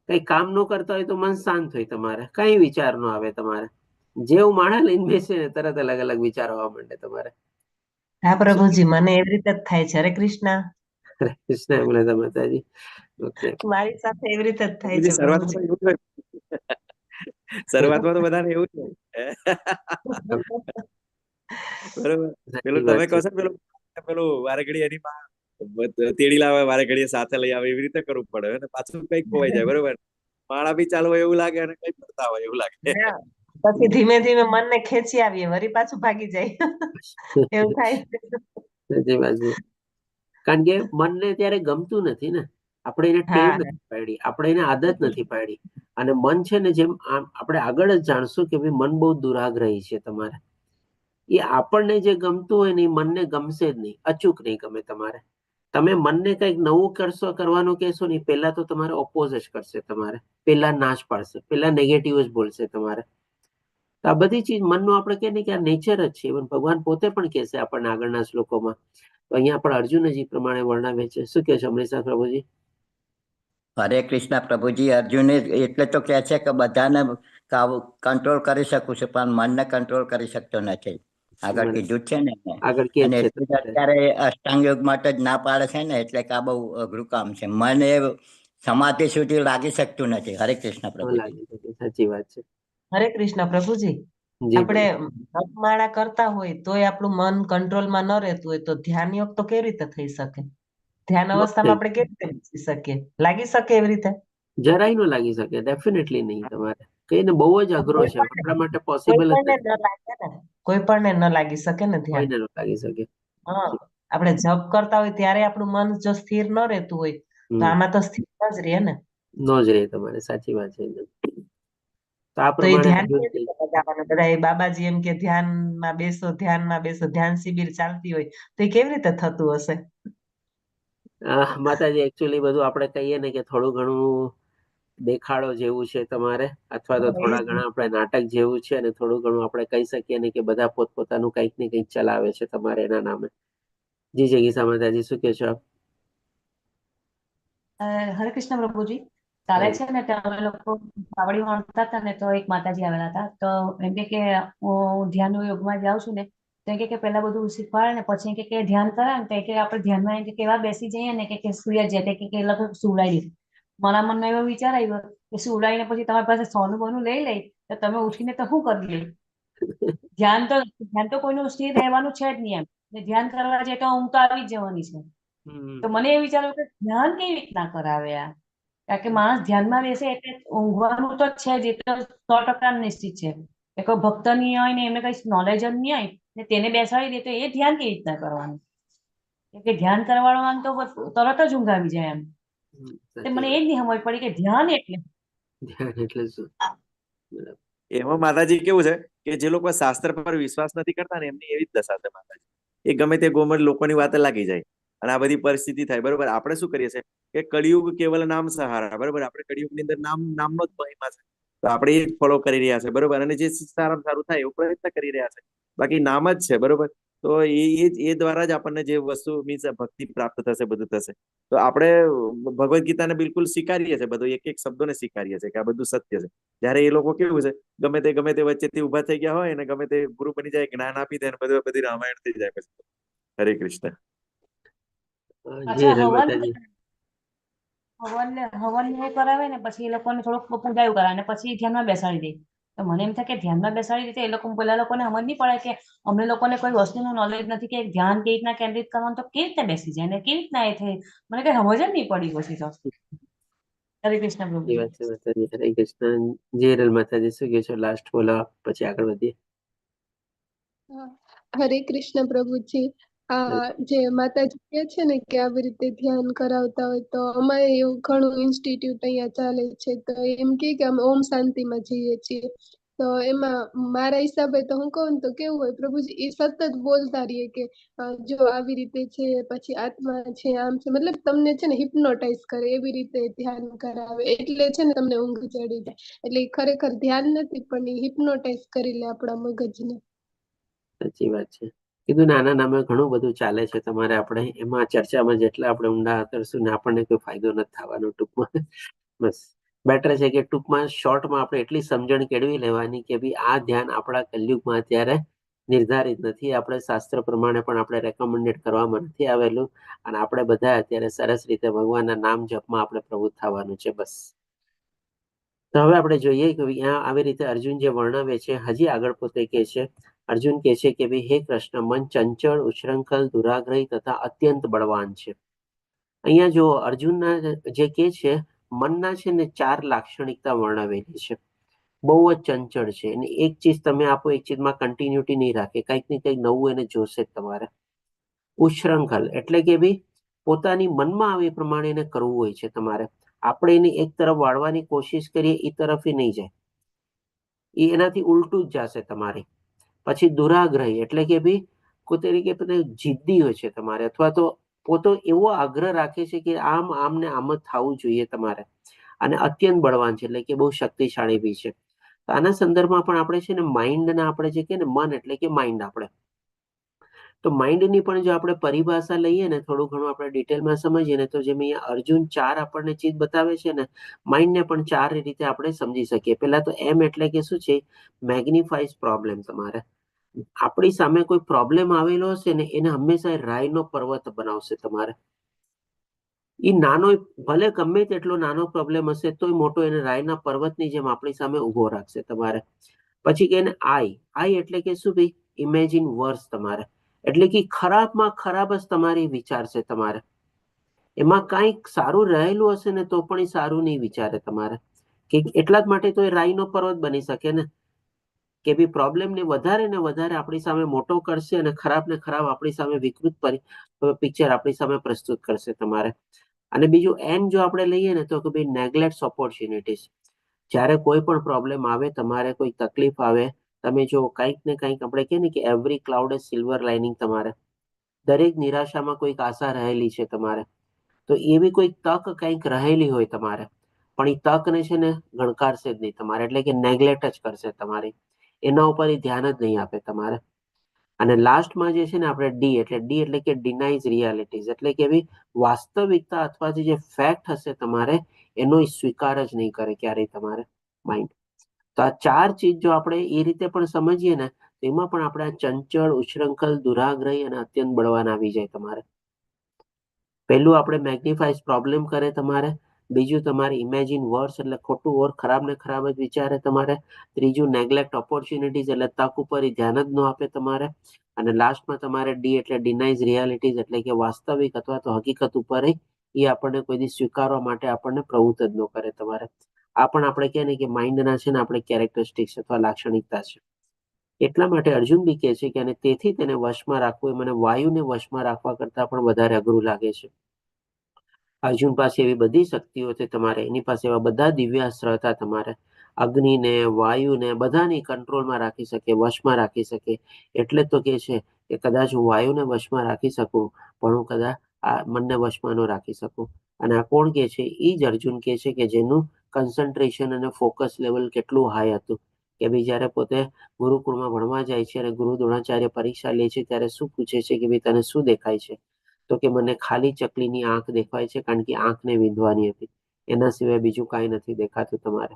[SPEAKER 2] કઈ કામ ન કરતા હોય તો મન શાંત હોય તમારે, કઈ વિચાર ન આવે તમારે. જેવું માળા લઈને બેસે ને તરત અલગ અલગ વિચારો આવવા માંડે તમારે.
[SPEAKER 10] હા પ્રભુજી, મને એવી રીતે જ થાય છે. હરે કૃષ્ણ.
[SPEAKER 2] હરે કૃષ્ણ. એમ લેતા માતાજી. ઓકે.
[SPEAKER 10] મારી સાથે એવી રીતે જ થાય
[SPEAKER 1] પ્રભુજી
[SPEAKER 10] છે
[SPEAKER 1] શરૂઆતમાં
[SPEAKER 10] પ્રભુજી.
[SPEAKER 1] તો એવું જ હોય. શરૂઆતમાં તો બધાને એવું જ હોય. બરોબર.
[SPEAKER 2] સાચી
[SPEAKER 1] પેલું
[SPEAKER 2] વાત
[SPEAKER 1] તમે કહો
[SPEAKER 2] છે.
[SPEAKER 1] છો ને પેલું વારે ઘડી એની માં તેડી લાવે, વારે ઘડીએ સાથે લઈ આવે, એવી રીતે કરવું પડે અને પાછું કઈક ખોવાઈ જાય. બરોબર. માળા બી ચાલુ હોય એવું લાગે અને કઈ ફરતા હોય એવું લાગે.
[SPEAKER 10] હા. પછી ધીમે ધીમે મનને ખેંચી આવીએ, વળી પાછું ભાગી જાય. એવું થાય.
[SPEAKER 2] સાચી વાત છે. કારણ કે મનને ત્યારે ગમતું નથી ને, આપણે એને ટેવ
[SPEAKER 10] હા
[SPEAKER 2] નથી પાડી, આપણે એને આદત નથી પાડી. અને મન છે ને, જેમ આપણે આગળ જ જાણશું કે ભાઈ મન બહુ દુરાગ્રહી છે તમારે. એ આપણને જે ગમતું હોય ને એ મનને ગમશે જ નહીં, અચૂક નહીં ગમે તમારે. તમે મનને કંઈક નવું કરવાનું કહેશો ને, પહેલા તો તમારે ઓપોઝ જ કરશે, તમારે પહેલા નાશ પાડશે, પહેલા નેગેટિવ જ બોલશે તમારે. તો આ બધી ચીજ મનનું આપણે કહીએ ને કે આ નેચર જ છે. ઇવન ભગવાન પોતે પણ કહેશે આપણને આગળના શ્લોકોમાં. તો અહીંયા પણ અર્જુનજી પ્રમાણે વર્ણવે છે. શું કહે છે અમરીશા પ્રભુજી?
[SPEAKER 5] હરે કૃષ્ણ પ્રભુજી. અર્જુને એટલે તો કહે છે કે બધાને કંટ્રોલ કરી શકું છું, પણ મનને કંટ્રોલ કરી શકતો નથી. આગળ કીધું છે ને.
[SPEAKER 2] આગળ કે
[SPEAKER 5] અને
[SPEAKER 2] છે
[SPEAKER 5] એટલું જ અત્યારે અષ્ટાંગ યોગ માટે જ ના પાડે છે ને, એટલે કે આ બહુ અઘરું કામ છે. મન એ સમાધિ સુધી લાગી શકતું નથી. હરે કૃષ્ણ પ્રભુજી.
[SPEAKER 2] સાચી વાત છે.
[SPEAKER 10] હરે કૃષ્ણ પ્રભુજી. આપણે જપમાળા કરતા હોય તોય આપણું મન કંટ્રોલમાં ન રહેતું હોય તો ધ્યાન યોગ તો કેવી રીતે થઈ શકે? ધ્યાન અવસ્થામાં આપણે કેવી રીતે બેસી શકીએ? લાગી શકે એવી રીતે?
[SPEAKER 2] જરાય ન લાગી શકે, ડેફિનેટલી નહીં. તમારે કહીને બહુ જ અઘરો છે, આપણા માટે પોસિબલ જ નથી.
[SPEAKER 10] કોઈ પણ ન લાગી શકે ને ધ્યાન.
[SPEAKER 2] કોઈને ન લાગી શકે.
[SPEAKER 10] હા, આપણે જપ કરતા હોય ત્યારે આપણું મન જો સ્થિર ન રહેતું હોય તો આમાં તો સ્થિર જ રહે ને.
[SPEAKER 2] ન જ રહે તમારે. સાચી વાત છે. તો આ
[SPEAKER 10] તો એ
[SPEAKER 2] પ્રમાણે
[SPEAKER 10] ધ્યાન કેવી રીતે લગાવવાનું? બધા બાબાજી એમ કે ધ્યાનમાં બેસો, ધ્યાનમાં બેસો, ધ્યાન શિબિર ચાલતી હોય તો એ કેવી રીતે થતું હશે?
[SPEAKER 2] માતાજી એકચ્યુઅલી બધું આપણે કહીએ ને કે થોડું ઘણું દેખાડો જેવું છે તમારે, અથવા તો થોડા ઘણા આપણે નાટક જેવું છે, અને થોડું ઘણું આપણે કહી શકીએ ને કે બધા પોતપોતાનું કંઈક ને કંઈક ચલાવે છે તમારે એના નામે. જી જય ગીતા માતાજી, શું કહો છો આપ?
[SPEAKER 11] હરે કૃષ્ણ પ્રભુજી. કાલે છે ને અમે લોકો કાવડી વાળતા હતા ને, તો એક માતાજી આવેલા હતા. તો એમ કે હું ધ્યાન યોગમાં જાઉં છું ને, તો કે પહેલા બધું શીખવાડે ને પછી કે ધ્યાન કરે ને, તો કે આપણે ધ્યાનમાં કેવા બેસી જઈએ ને કે સુઈ જાય, કે એ લોકો સુવડાવી દે. મારા મનમાં એવો વિચાર આવ્યો કે સુવડાવીને પછી તમારી પાસે સોનું બોનું લઈ લે તો તમે ઉઠીને તો શું કરી લે? ધ્યાન તો કોઈનું સ્થિર રહેવાનું છે જ નહીં એમ. ધ્યાન કરવા જાય તો ઊંઘ તો આવી જ જવાની છે. તો મને એ વિચાર્યું કે ધ્યાન કેવી રીતના કરાવે આ? કારણ કે માણસ ધ્યાનમાં બેસે એટલે ઊંઘવાનું તો છે જ, એ તો 100% નિશ્ચિત છે. એ કોઈ ભક્ત નહીં હોય ને એમને કઈ નોલેજ જ નહીં હોય ને તેને બેસાડી દે તો એ ધ્યાન કેવી રીતના કરવાનું? કે ધ્યાન કરવાનું તો તરત જ ઊંઘ આવી જાય એમ. મને એ જ નહીં સમજ પડી કે ધ્યાન એટલે
[SPEAKER 2] શું?
[SPEAKER 1] એમાં માતાજી કેવું છે કે જે લોકો શાસ્ત્ર પર વિશ્વાસ નથી કરતા ને એમની એવી જ દશા છે માતાજી. એ ગમે તે ગોમડ લોકોની વાતે લાગી જાય અને આ બધી પરિસ્થિતિ થાય. બરોબર. આપણે શું કરીએ છીએ કે કળિયુગ કેવલ નામ સહારા. બરોબર. આપણે કળિયુગની અંદર નામનો જ મહિમા છે, તો આપણે એ ફોલો કરી રહ્યા છે. બરોબર. અને જે સારામાં સારું થાય એવો પ્રયત્ન કરી રહ્યા છે. બાકી નામ જ છે. બરોબર. તો એ દ્વારા જ આપણને જે વસ્તુ મીન્સ ભક્તિ પ્રાપ્ત થશે, બધું થશે. તો આપણે ભગવદ્ ગીતાને બિલકુલ સ્વીકારીએ છીએ, બધું એક એક શબ્દોને સ્વીકારીએ છીએ કે આ બધું સત્ય છે. જ્યારે એ લોકો કેવું છે, ગમે તે વચ્ચેથી ઉભા થઈ ગયા હોય અને ગમે તે ગુરુ બની જાય, જ્ઞાન આપી દે, બધી રામાયણ થઈ જાય પછી. હરે કૃષ્ણ.
[SPEAKER 11] હવન ને કરાવે ને પછી એ લોકોને થોડુંક પૂજાયું કરાવે ને પછી ધ્યાનમાં બેસાડી દે. તો મને એમ થાય કે ધ્યાનમાં બેસાડી દે તો એ લોકો પેલા લોકોને સમજ નહીં પડે કે અમને લોકોને કોઈ વસ્તુનું નોલેજ નથી કે ધ્યાન કેવી રીતના કેન્દ્રિત કરવાનું, તો કેવી રીતના બેસી જાય ને કેવી રીતના એ થાય? મને કઈ સમજ જ નહીં પડી પછી તો. હરે કૃષ્ણ પ્રભુ.
[SPEAKER 2] હરે કૃષ્ણ. જય માતાજી, શું કહો છો? લાસ્ટ બોલો પછી આગળ વધીએ.
[SPEAKER 7] હરે કૃષ્ણ પ્રભુજી. જે માતાજી કહે છે ને કે આવી રીતે ધ્યાન કરાવતા હોય, તો અમારે એવું ઘણું ઇન્સ્ટિટ્યૂટ અહીંયા ચાલે છે. તો એમ કે અમે ઓમ શાંતિમાં જઈએ છીએ. તો એમાં મારા હિસાબે તો હું કહું તો કેવું હોય પ્રભુજી, એ સતત બોલતા રહીએ કે જો આવી રીતે છે, પછી આત્મા છે, આમ છે, મતલબ તમને છે ને હિપ્નોટાઇઝ કરે એવી રીતે ધ્યાન કરાવે. એટલે છે ને તમને ઊંઘ ચડી જાય. એટલે ખરેખર ધ્યાન નથી પણ એ હિપ્નોટાઇઝ કરી લે આપણા મગજને.
[SPEAKER 2] સાચી વાત છે. કીધું નાના નામે ઘણું બધું ચાલે છે તમારે. આપણે એમાં ચર્ચામાં જેટલા આપણે ઊંડા કરશું ને આપણને કોઈ ફાયદો નથી થવાનો ટૂંકમાં. બસ બેટર છે કે ટૂંકમાં શોર્ટમાં આપણે એટલી સમજણ કેળવી લેવાની કે ભાઈ આ ધ્યાન આપણા કલયુગમાં અત્યારે નિર્ધારિત નથી. આપણે શાસ્ત્ર પ્રમાણે પણ આપણે રેકમેન્ડેડ કરવામાં નથી આવેલું. અને આપણે બધા અત્યારે સરસ રીતે ભગવાનના નામ જપમાં આપણે પ્રવૃત્ત થવાનું છે. બસ. તો હવે આપણે જોઈએ કે અહીંયા આવી રીતે અર્જુન જે વર્ણવે છે, હજી આગળ પોતે કહે છે, અર્જુન કહે છે કે ભાઈ હે કૃષ્ણ, મન ચંચળ, ઉચ્છૃંખલ, દુરાગ્રહી તથા અત્યંત બળવાન છે. અહીંયા જો અર્જુનના જે કે છે મનના છે ને 4 લાક્ષણિકતા વર્ણવેલી છે. બહુ જ ચંચળ છે અને એક ચીજ તમે આપો એક ચીજમાં કન્ટિન્યુટી નહીં રાખે, કંઈક ને કંઈક નવું એને જોશે તમારે. ઉચ્છૃંખલ એટલે કે ભાઈ પોતાની મનમાં આવે એ પ્રમાણે એને કરવું હોય છે તમારે. આપણે એને એક તરફ વાળવાની કોશિશ કરીએ એ તરફ નહીં જાય, એ એનાથી ઉલટું જ જશે તમારે. પછી દુરાગ્રહી એટલે કે ભાઈ કોઈ તરીકે જિદ્દી હોય છે તમારે, અથવા તો પોતો એવો આગ્રહ રાખે છે કે આમ ને આમ જ થવું જોઈએ તમારે. અને અત્યંત બળવાન છે એટલે કે બહુ શક્તિશાળી બી છે. આના સંદર્ભમાં પણ આપણે છે ને માઇન્ડના આપણે જે કે ને મન એટલે કે માઇન્ડ આપણે, તો માઇન્ડની પણ જો આપણે પરિભાષા લઈએ ને થોડું ઘણું આપણે ડિટેલમાં સમજીએ ને, તો જેમ અહીંયા અર્જુન 4 આપણને ચીજ બતાવે છે ને, માઇન્ડને પણ 4 રીતે આપણે સમજી શકીએ. પહેલા તો એમ એટલે કે શું છે, મેગ્નિફાઈઝ પ્રોબ્લેમ તમારે. આપણી સામે કોઈ પ્રોબ્લેમ આવેલો હશે ને એને હંમેશા રાયનો પર્વત બનાવશે તમારે. એ નાનો ભલે ગમે તેટલો નાનો પ્રોબ્લેમ હશે તોય મોટો એને રાયના પર્વતની જેમ આપણી સામે ઉભો રાખશે તમારે. પછી કે એને આઈ એટલે કે શું ભાઈ, ઇમેજિન વર્સ તમારે. એટલે કે ખરાબમાં ખરાબ જ તમારી વિચારશે તમારે. એમાં કાંઈક સારું રહેલું હશે ને તો પણ એ સારું નહીં વિચારે તમારે. કે એટલા જ માટે તો એ રાયનો પર્વત બની શકે ને, કે ભાઈ પ્રોબ્લેમને વધારે ને વધારે આપણી સામે મોટો કરશે અને ખરાબ ને ખરાબ આપણી સામે વિકૃત પિક્ચર આપણી સામે પ્રસ્તુત કરશે તમારે. અને બીજું એન જો આપણે લઈએ ને તો કે ભાઈ નેગ્લેક્ટ ઓપોર્ચ્યુનિટીઝ. જ્યારે કોઈ પણ પ્રોબ્લેમ આવે તમારે, કોઈ તકલીફ આવે, તમે જો કંઈક ને કંઈક આપણે કહીએ ને કે every cloud is silver lining તમારે. દરેક નિરાશામાં કોઈક આશા રહેલી છે તમારે. તો એવી કોઈ તક કંઈક રહેલી હોય તમારે, પણ એ તકને છે ને ગણકારશે જ નહીં તમારે, એટલે કે નેગ્લેક્ટ જ કરશે તમારી. એના ઉપર એ ધ્યાન જ નહીં આપે તમારે. અને લાસ્ટમાં જે છે ને આપણે ડી એટલે કે ડિનાઇઝ રિયાલિટીઝ, એટલે કે ભાઈ વાસ્તવિકતા અથવા જે ફેક્ટ હશે તમારે એનો સ્વીકાર જ નહીં કરે ક્યારેય તમારે માઇન્ડ. તો આ 4 ચીજ જો આપણે એ રીતે પણ સમજીએ ને, તો એમાં પણ આપણે આ ચંચળ, ઉચ્છૃંખલ, દુરાગ્રહી અને અત્યંત બળવાન આવી જાય તમારે. પહેલું આપણે મેગ્નિફાઈઝ પ્રોબ્લેમ કરે તમારે. બીજું તમારે ઇમેજિન વર્સ એટલે ખોટું ઓર ખરાબ ને ખરાબ જ વિચારે તમારે. ત્રીજું નેગ્લેક્ટ ઓપોર્ચ્યુનિટીઝ એટલે તક ઉપર ધ્યાન જ ન આપે તમારે. અને લાસ્ટમાં તમારે ડી એટલે ડિનાઇઝ રિયાલિટીઝ એટલે કે વાસ્તવિક અથવા તો હકીકત ઉપર એ આપણને કોઈ દી સ્વીકારવા માટે આપણને પ્રવૃત્ત જ ન કરે તમારે. આ પણ આપણે કહે ને કે માઇન્ડના છે ને આપણે કેરેક્ટરિસ્ટિક્સ અથવા લાક્ષણિકતા છે. એટલા માટે અર્જુન બી કહે છે કે અને તેથી તેને વશમાં રાખવું એ મને વાયુને વશમાં રાખવા કરતા પણ વધારે અઘરું લાગે છે. અર્જુન પાસે એવી બધી શક્તિઓ છે તમારે, એની પાસે એવા બધા દિવ્યાસ્ત્ર હતા તમારે. અગ્નિને, વાયુને બધાની કંટ્રોલમાં રાખી શકે, વશમાં રાખી શકે. એટલે તો કે છે કે કદાચ હું વાયુને વશમાં રાખી શકું, પણ હું કદાચ આ મનને વશમાં ન રાખી શકું. અને આ કોણ કે છે? એ જ અર્જુન કે છે કે જેનું કન્સન્ટ્રેશન અને ફોકસ લેવલ કેટલું હાઈ હતું. કે ભાઈ જ્યારે પોતે ગુરુકુળમાં ભણવા જાય છે અને ગુરુ દ્રોણાચાર્ય પરીક્ષા લે છે ત્યારે શું પૂછે છે કે ભાઈ તને શું દેખાય છે? તો કે મને ખાલી ચકલીની આંખ દેખાય છે, કારણ કે આંખને વિંધવાની હતી. એના સિવાય બીજું કાંઈ નથી દેખાતું તમારે.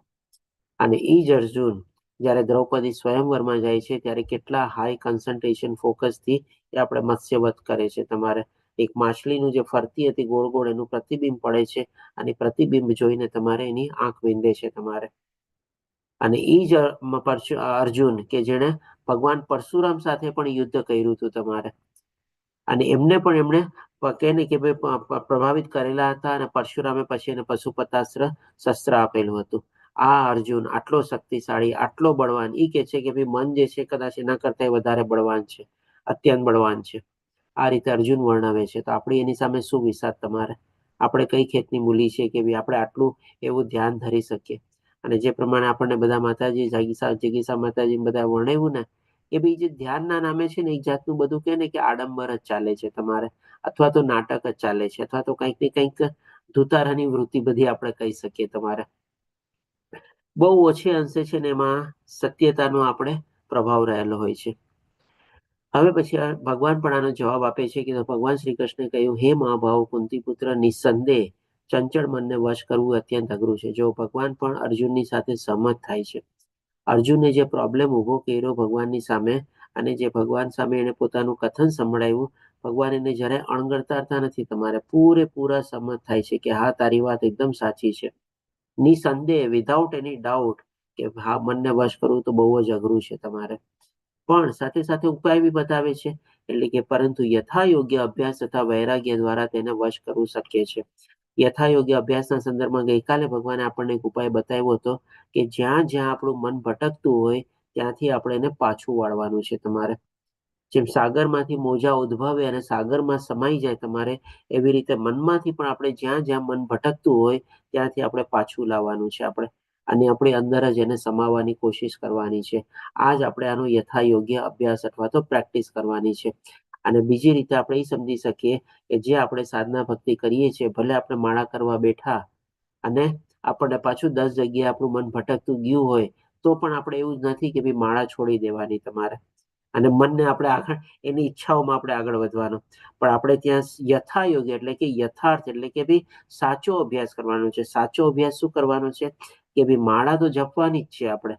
[SPEAKER 2] અને એ જ અર્જુન જ્યારે દ્રૌપદી સ્વયંવરમાં જાય છે ત્યારે કેટલા હાઈ કન્સન્ટ્રેશન ફોકસથી એ આપણે મત્સ્યવધ કરે છે તમારે. એક માછલીનું જે ફરતી હતી ગોળ ગોળ એનું પ્રતિબિંબ પડે છે, અને પ્રતિબિંબ જોઈને તમારે એની આંખ વિંધે છે તમારે. અને એ જ અર્જુન કે જેણે ભગવાન પરશુરામ સાથે પણ યુદ્ધ કર્યું હતું તમારે. અને એમને પણ એમણે કહે ને કે ભાઈ પ્રભાવિત કરેલા હતા, અને પરશુરામે પછી એને પશુપતાસ્ત્ર શસ્ત્ર આપેલું હતું. આ અર્જુન આટલો શક્તિશાળી, આટલો બળવાન, એ કે છે કે ભાઈ મન જે છે કદાચ એના કરતા વધારે બળવાન છે, અત્યંત બળવાન છે. આ રીતે અર્જુન વર્ણવે છે. તો આપણે એની સામે શું વિષાદ તમારે? આપણે કઈ ખેતની મૂલી છે કે ભાઈ આપણે આટલું એવું ધ્યાન ધરી શકીએ? અને જે પ્રમાણે આપણને બધા માતાજી જગીસા માતાજી બધા વર્ણવ્યું ને, કે ભાઈ જે ધ્યાનના નામે છે ને એક જાતનું બધું કહે ને કે આડંબર જ ચાલે છે તમારે, અથવા તો નાટક જ ચાલે છે, અથવા તો કંઈક ને કંઈક ધુતારાની વૃત્તિ બધી આપણે કહી શકીએ તમારે. બહુ ઓછી અંશે છે ને એમાં સત્યતાનો આપણે પ્રભાવ રહેલો હોય છે. હવે પછી ભગવાન પણ આનો જવાબ આપે છે કે ભગવાન શ્રી કૃષ્ણે કહ્યું, હે મહાભાવ કુંતી પુત્ર, નિસંદેહ ચંચળ મનને વશ કરવું અત્યંત અઘરું છે. જો ભગવાન પણ અર્જુનની સાથે સહમત થાય છે. અર્જુને જે પ્રોબ્લેમ ઉભો કર્યો ભગવાનની સામે, અને જે ભગવાન સામે એને પોતાનું કથન સંભળાવ્યું, ભગવાન એને જ્યારે અણગણતા નથી, તમારે પૂરેપૂરા સંમત થાય છે કે હા તારી વાત એકદમ સાચી છે, નિસંદેહ, વિધાઉટ એની ડાઉટ કે હા મનને વશ કરવું તો બહુ જ અઘરું છે તમારે, પણ સાથે સાથે ઉપાય બી બતાવે છે, એટલે કે પરંતુ યથાયોગ્ય અભ્યાસ તથા વૈરાગ્ય દ્વારા તેને વશ કરવું શક્ય છે. યથાયોગ્ય અભ્યાસના સંદર્ભમાં ગઈકાલે ભગવાને આપણને એક ઉપાય બતાવ્યો હતો કે જ્યાં જ્યાં આપણું મન ભટકતું હોય ત્યાંથી આપણે એને પાછું વાળવાનું છે તમારે. જેમ સાગરમાંથી મોજા ઉદ્ભવે અને સાગરમાં સમાઈ જાય તમારે, એવી રીતે મનમાંથી પણ આપણે જ્યાં જ્યાં મન ભટકતું હોય ત્યાંથી આપણે પાછું લાવવાનું છે આપણે, અને આપણી અંદર જ એને સમાવવાની કોશિશ કરવાની છે. આ જ આપણે આનો યથાયોગ્ય અભ્યાસ અથવા તો પ્રેક્ટિસ કરવાની છે. અને બીજી રીતે આપણે એ સમજી શકીએ કે જે આપણે સાધના ભક્તિ કરીએ છીએ, ભલે આપણે માળા કરવા બેઠા અને આપણને પાછું 10 જગ્યાએ આપણું મન ભટકતું ગયું હોય તો પણ આપણે એવું જ નથી કે ભાઈ માળા છોડી દેવાની તમારે, અને મનને આપણે આગળ એની ઈચ્છાઓમાં આપણે આગળ વધવાનું, પણ આપણે ત્યાં યથાયોગ્ય એટલે કે યથાર્થ એટલે કે ભાઈ સાચો અભ્યાસ કરવાનો છે. સાચો અભ્યાસ શું કરવાનો છે કે ભાઈ માળા તો જપવાની જ છે, આપણે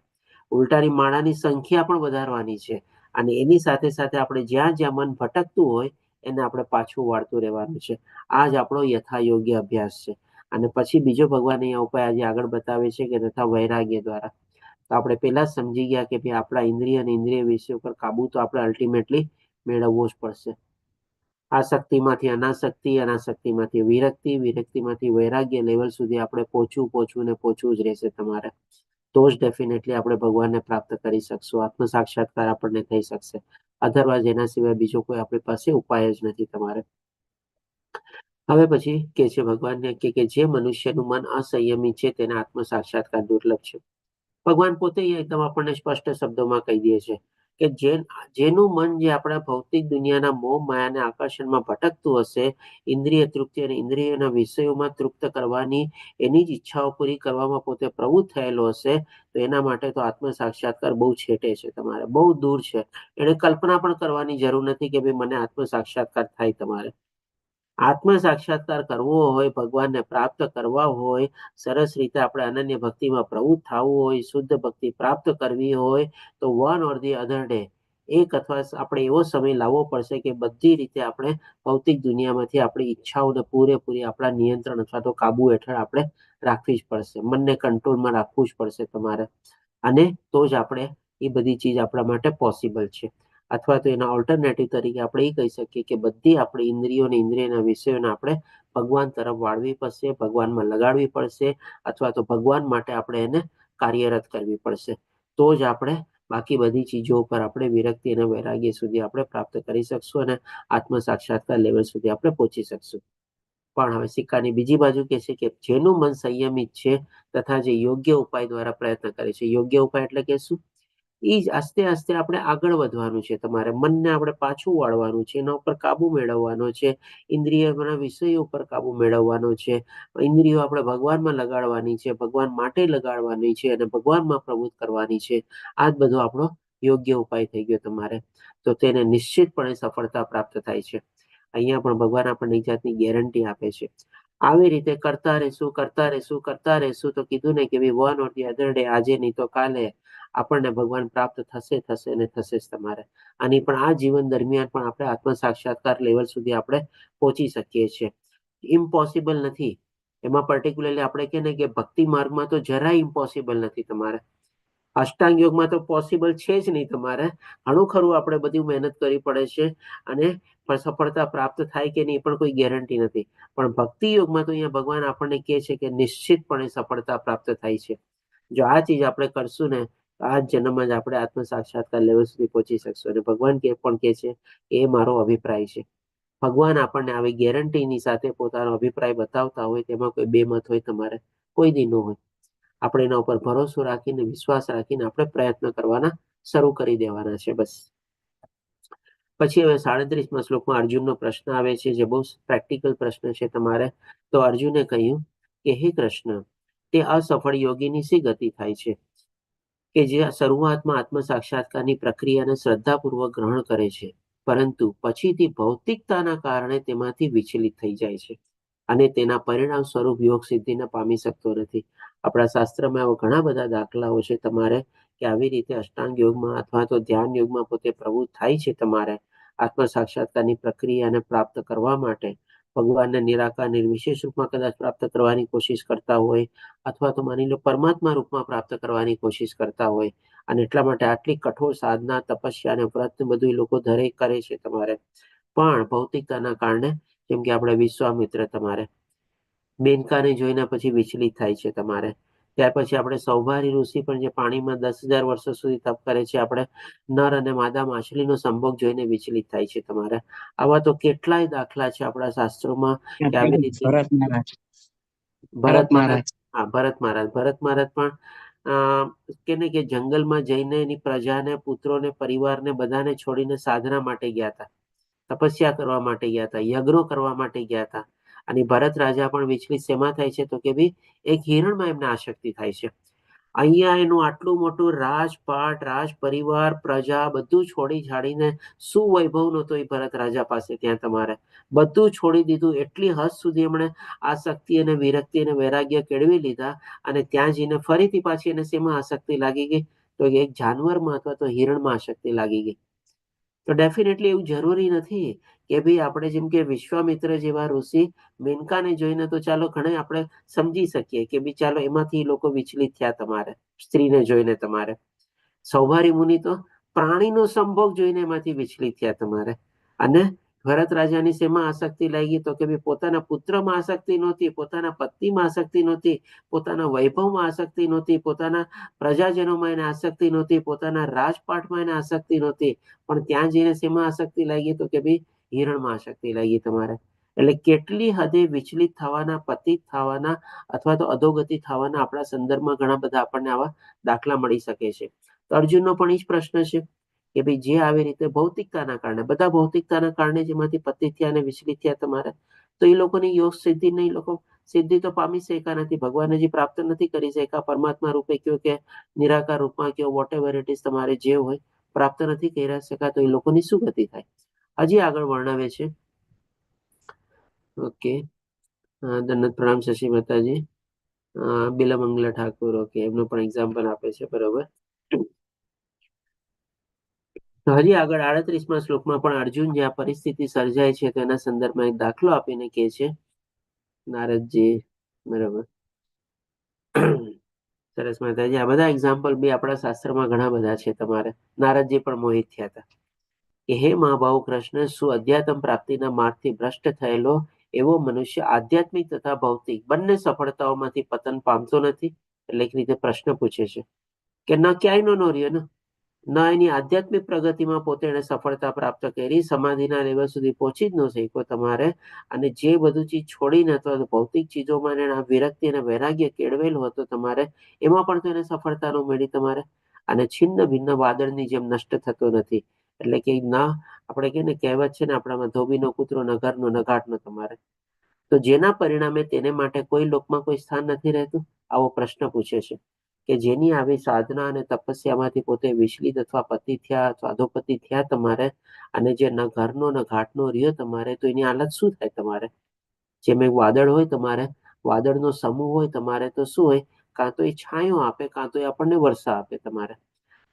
[SPEAKER 2] ઉલટાની માળાની સંખ્યા પણ વધારવાની છે, અને એની સાથે સાથે આપણે જ્યાં જ્યાં મન ભટકતું હોય એને આપણે પાછું વાળતું રહેવાનું છે. આ જ આપણો યથાયોગ્ય અભ્યાસ છે. અને પછી બીજો ભગવાન અહીંયા ઉપાય આજે આગળ બતાવે છે કે તથા વૈરાગ્ય દ્વારા. તો આપણે પહેલા જ સમજી ગયા કે ભાઈ આપણા ઇન્દ્રિય અને ઇન્દ્રિય વિષયો પર કાબુ તો આપણે અલ્ટિમેટલી મેળવવો જ પડશે. આસક્તિમાંથી અનાસક્તિ, અનાસક્તિમાંથી વિરક્તિ, વિરક્તિમાંથી વૈરાગ્ય લેવલ સુધી આપણે પહોંચવું જ રહેશે તમારે. તો જ ડેફિનેટલી આપણે ભગવાનને પ્રાપ્ત કરી શકશું, આત્મ સાક્ષાત્કાર આપણને થઈ શકશે. અધરવાઇઝ એના સિવાય બીજો કોઈ આપણી પાસે ઉપાય જ નથી તમારે. હવે પછી કે છે ભગવાનને કે જે મનુષ્યનું મન અસંયમી છે તેને આત્મ સાક્ષાત્કાર દુર્લભ છે. ભગવાન પોતે એકદમ આપણને સ્પષ્ટ શબ્દોમાં કહી દે છે કે જેનું મન જે આપણા ભૌતિક દુનિયાના મોહ માયાના આકર્ષણમાં ભટકતું હશે, ઇન્દ્રિય તૃપ્તિ અને ઇન્દ્રિયના વિષયોમાં તૃપ્ત કરવાની એની જ ઈચ્છાઓ પૂરી કરવામાં પોતે પ્રવૃત્ત થયેલો હશે, તો એના માટે તો આત્મ સાક્ષાત્કાર બહુ છેટે છે તમારે, બહુ દૂર છે. એને કલ્પના પણ કરવાની જરૂર નથી કે ભાઈ મને આત્મ સાક્ષાત્કાર થાય. તમારે આત્મ સાક્ષાત્કાર કરવો હોય, ભગવાનને પ્રાપ્ત કરવા હોય, સરસ રીતે આપણે અનન્ય ભક્તિમાં પ્રવૃત્ત થવું હોય, શુદ્ધ ભક્તિ પ્રાપ્ત કરવી હોય, તો one or the other day એક અથવા આપણે એવો સમય લાવવો પડશે કે બધી રીતે આપણે ભૌતિક દુનિયામાંથી આપણી ઈચ્છાઓને પૂરેપૂરી આપણા નિયંત્રણ અથવા તો કાબુ હેઠળ આપણે રાખવી જ પડશે. મનને કંટ્રોલમાં રાખવું જ પડશે તમારે, અને તો જ આપણે એ બધી ચીજ આપણા માટે પોસિબલ છે. અથવા તો એના ઓલ્ટરનેટિવ તરીકે આપણે એ કહી શકીએ કે બધી આપણી ઇન્દ્રિયોને ઇન્દ્રિયના વિષયોને આપણે ભગવાન તરફ વાળવી પડશે, ભગવાનમાં લગાડવી પડશે, અથવા તો ભગવાન માટે આપણે એને કાર્યરત કરવી પડશે. તો જ આપણે બાકી બધી ચીજો ઉપર આપણે વિરક્તિ અને વૈરાગ્ય સુધી આપણે પ્રાપ્ત કરી શકશું અને આત્મ સાક્ષાત્કાર લેવલ સુધી આપણે પહોંચી શકશું. પણ હવે સિક્કાની બીજી બાજુ કે છે કે જેનું મન સંયમિત છે તથા જે યોગ્ય ઉપાય દ્વારા પ્રયત્ન કરે છે. યોગ્ય ઉપાય એટલે કે શું? એ જ આસ્તે આસ્તે આપણે આગળ વધવાનું છે તમારે, મનને આપણે પાછું વાળવાનું છે, એના ઉપર કાબુ મેળવવાનો છે, ઇન્દ્રિયોના વિષયો ઉપર કાબુ મેળવવાનો છે, ઇન્દ્રિયો આપણે ભગવાનમાં લગાડવાની છે, ભગવાન માટે લગાડવાની છે અને ભગવાનમાં પ્રવૃત્ત કરવાની છે. આ જ બધો આપણો યોગ્ય ઉપાય થઈ ગયો તમારે. તો તેને નિશ્ચિતપણે સફળતા પ્રાપ્ત થાય છે. અહીંયા પણ ભગવાન આપણને એક જાતની ગેરંટી આપે છે. આવી રીતે કરતા રહેશું તો કીધું ને કે one or the other day, આજે નહીં તો કાલે આપણને ભગવાન પ્રાપ્ત થશે જ તમારે. આની પણ આ જીવન દરમિયાન પણ આપણે આત્મ સાક્ષાત્કાર લેવલ સુધી આપણે પહોંચી શકીએ છીએ. ઇમ્પોસિબલ નથી. એમાં પર્ટિક્યુલરલી આપણે કહે ને કે ભક્તિ માર્ગમાં તો જરાય ઇમ્પોસિબલ નથી તમારે. અષ્ટાંગ યોગમાં તો પોસિબલ છે જ નહીં તમારે. ઘણું ખરું આપણે બધી મહેનત કરવી પડે છે અને સફળતા પ્રાપ્ત થાય કે નહીં પણ કોઈ ગેરંટી નથી. પણ ભક્તિ યોગમાં તો અહીંયા ભગવાન આપણને કહે છે કે નિશ્ચિતપણે સફળતા પ્રાપ્ત થાય છે. જો આ ચીજ આપણે કરશું ને, આ જ જન્મમાં જ આપણે આત્મ સાક્ષાત્કાર લેવલ સુધી પહોંચી શકશું. અને ભગવાન પણ કહે છે એ મારો અભિપ્રાય છે. ભગવાન આપણને આવી ગેરંટીની સાથે પોતાનો અભિપ્રાય બતાવતા હોય તેમાં કોઈ બે મત હોય તમારે? કોઈ દી ન હોય. આપણે એના ઉપર ભરોસો રાખીને, વિશ્વાસ રાખીને આપણે પ્રયત્ન કરવાના શરૂ કરી દેવાના છે બસ. પછી હવે 37મા શ્લોકમાં અર્જુનનો પ્રશ્ન આવે છે, જે બહુ પ્રેક્ટિકલ પ્રશ્ન છે તમારે. તો અર્જુને કહ્યું કે હે કૃષ્ણ, તે અસફળ યોગીની શી ગતિ થાય છે કે જે શરૂઆતમાં આત્મ સાક્ષાત્કારની પ્રક્રિયાને શ્રદ્ધાપૂર્વક ગ્રહણ કરે છે, પરંતુ પછીથી ભૌતિકતાના કારણે તેમાંથી વિચલિત થઈ જાય છે અને તેના પરિણામ સ્વરૂપ યોગ સિદ્ધિને પામી શકતો નથી. આપણા શાસ્ત્રમાં એવા ઘણા બધા દાખલાઓ છે તમારે કે આવી રીતે અષ્ટાંગ યોગમાં અથવા તો ધ્યાન યોગમાં પોતે પ્રવૃત્ત થાય છે તમારે આત્મ સાક્ષાત્કારની પ્રક્રિયાને પ્રાપ્ત કરવા માટે ભગવાનને નિરાકાર નિર્વિશેષ રૂપમાં કદાચ પ્રાપ્ત કરવાની કોશિશ કરતા હોય અથવા તો માની લો પરમાત્મા રૂપમાં પ્રાપ્ત કરવાની કોશિશ કરતા હોય અને એટલા માટે આટલી કઠોર સાધના તપસ્યા અને વ્રત બધું લોકો દરેક કરે છે તમારે, પણ ભૌતિકતાના કારણે જેમ કે આપણે વિશ્વામિત્ર તમારે મેનકાને જોઈને પછી વિચલિત થાય છે તમારે. ત્યાર પછી આપણે સૌભારી ઋષિ પણ જે પાણીમાં 10,000 વર્ષો સુધી તપ કરે છે, આપણે નર અને માદા માછલીનો સંભોગ જોઈને વિચલિત થાય છે તમારે. આવા તો કેટલાય દાખલા છે આપણા શાસ્ત્રોમાં કે આવી રીતે
[SPEAKER 6] ભરત મહારાજ
[SPEAKER 2] ભરત મહારાજ, હા ભરત મહારાજ પણ કે જંગલમાં જઈને એની પ્રજાને, પુત્રોને, પરિવારને બધાને છોડીને સાધના માટે ગયા હતા, તપસ્યા કરવા માટે ગયા હતા, યજ્ઞો કરવા માટે ગયા હતા. અને ભરત રાજા પણ વિચલિત શેમાં થાય છે તો કે ભાઈ એક હિરણમાં એમને આસક્તિ થાય છે. અહીંયા એનું આટલું મોટું રાજપાટ, રાજ પરિવાર, પ્રજા બધું છોડી છાડીને શું વૈભવ નહોતો એ ભરત રાજા પાસે ત્યાં તમારે બધું છોડી દીધું. એટલી હદ સુધી એમણે આસક્તિ અને વિરક્તિ અને વૈરાગ્ય કેળવી લીધા અને ત્યાં જઈને ફરીથી પાછી એને શેમાં આસક્તિ લાગી ગઈ તો એક જાનવરમાં અથવા તો હિરણમાં આસક્તિ લાગી ગઈ. તો ડેફિનેટલી એવું જરૂરી નથી કે ભાઈ આપણે જેમ કે વિશ્વામિત્ર જેવા ઋષિ મેનકાને જોઈને તો ચાલો ઘણા આપણે સમજી શકીએ કે ભાઈ ચાલો એમાંથી લોકો વિચલિત થયા તમારે સ્ત્રીને જોઈને તમારે. સૌભારી મુનિ તો પ્રાણીનો સંભોગ જોઈને એમાંથી વિચલિત થયા તમારે. અને ભરત રાજાની શેમાં આસક્તિ લાગી તો કે ભાઈ પોતાના પુત્રમાં આસક્તિ નહોતી, પોતાના પત્નીમાં આસક્તિ નહોતી, પોતાના વૈભવમાં આસક્તિ નહોતી, પોતાના પ્રજાજનોમાં એને આસક્તિ નહોતી, પોતાના રાજપાટમાં એને આસક્તિ નહોતી, પણ ત્યાં જઈને શેમાં આસક્તિ લાગી તો કે ભાઈ હિરણમાં આસક્તિ લાગી તમારે. એટલે કેટલી હદે વિચલિત થવાના, પતિત થવાના અથવા તો અધોગતિ થવાના આપણા સંદર્ભમાં ઘણા બધા આપણને આવા દાખલા મળી શકે છે. તો અર્જુનનો પણ એ જ પ્રશ્ન છે કે ભાઈ જે આવી રીતે ભૌતિકતાના કારણે, બધા ભૌતિકતાના કારણે જેમાંથી પતિત થયા અને વિચલિત થયા તમારે, તો એ લોકોની યોગ સિદ્ધિ નહીં, લોકો સિદ્ધિ તો પામી શક્યા નથી, ભગવાન હજી પ્રાપ્ત નથી કરી શક્યા, પરમાત્મા રૂપે કયો કે નિરાકાર રૂપમાં કયો, વોટ એવર ઇટ ઇઝ તમારે જે હોય પ્રાપ્ત નથી કરી શક્યા, તો એ લોકોની શું ગતિ થાય. હજી આગળ વર્ણવે છે. ઓકે, દંડવત પ્રણામ શશી માતાજી. બિલમંગલા ઠાકોર, ઓકે, એમનું પણ એક્ઝામ્પલ આપે છે, બરોબર. હજી આગળ 38મા શ્લોકમાં પણ અર્જુન જે આ પરિસ્થિતિ સર્જાય છે તેના સંદર્ભમાં એક દાખલો આપીને કહે છે નારદજી, બરોબર. સરસ માતાજી, આ બધા એક્ઝામ્પલ બી આપણા શાસ્ત્રમાં ઘણા બધા છે તમારે. નારદજી પણ મોહિત થયા હતા કે હે મહાભાવ કૃષ્ણ, શું અધ્યાત્મ પ્રાપ્તિના માર્ગથી ભ્રષ્ટ થયેલો એવો મનુષ્ય આધ્યાત્મિક તથા ભૌતિક બંને સફળતાઓમાંથી પતન પામતો નથી? એટલે એક રીતે પ્રશ્ન પૂછે છે કે ન ક્યાંયનો નો રહ્યો ને, ન એની આધ્યાત્મિક પ્રગતિમાં પોતે એને સફળતા પ્રાપ્ત કરી, સમાધિના લેવલ સુધી પહોંચી જ ન શક્યો તમારે, અને જે બધું ચીજ છોડીને અથવા ભૌતિક ચીજોમાં એને વિરક્તિ અને વૈરાગ્ય કેળવેલું હતું તમારે, એમાં પણ તો એને સફળતા ન મળી તમારે. અને છિન્ન ભિન્ન વાદળની જેમ નષ્ટ થતો નથી. એટલે કે ના, આપણે કે ને કહેવત છે ને આપણામાં, ધોબીનો કૂતરો ન ઘરનો ન ઘાટનો તમારે. તો જેના પરિણામે તેને માટે કોઈ લોકમાં કોઈ સ્થાન નથી રહેતું, આવો પ્રશ્ન પૂછે છે કે જેની આવી સાધના અને તપસ્યામાંથી પોતે વિચલિત અથવા પતિ થયા અથવા અધોપતિ થયા તમારે, અને જે ન ઘરનો ન ઘાટનો રહ્યો તમારે, તો એની હાલત શું થાય તમારે? જેમ એક વાદળ હોય તમારે, વાદળનો સમૂહ હોય તમારે, તો શું હોય, કાં તો એ છાંયો આપે, કાં તો એ આપણને વર્ષા આપે તમારે.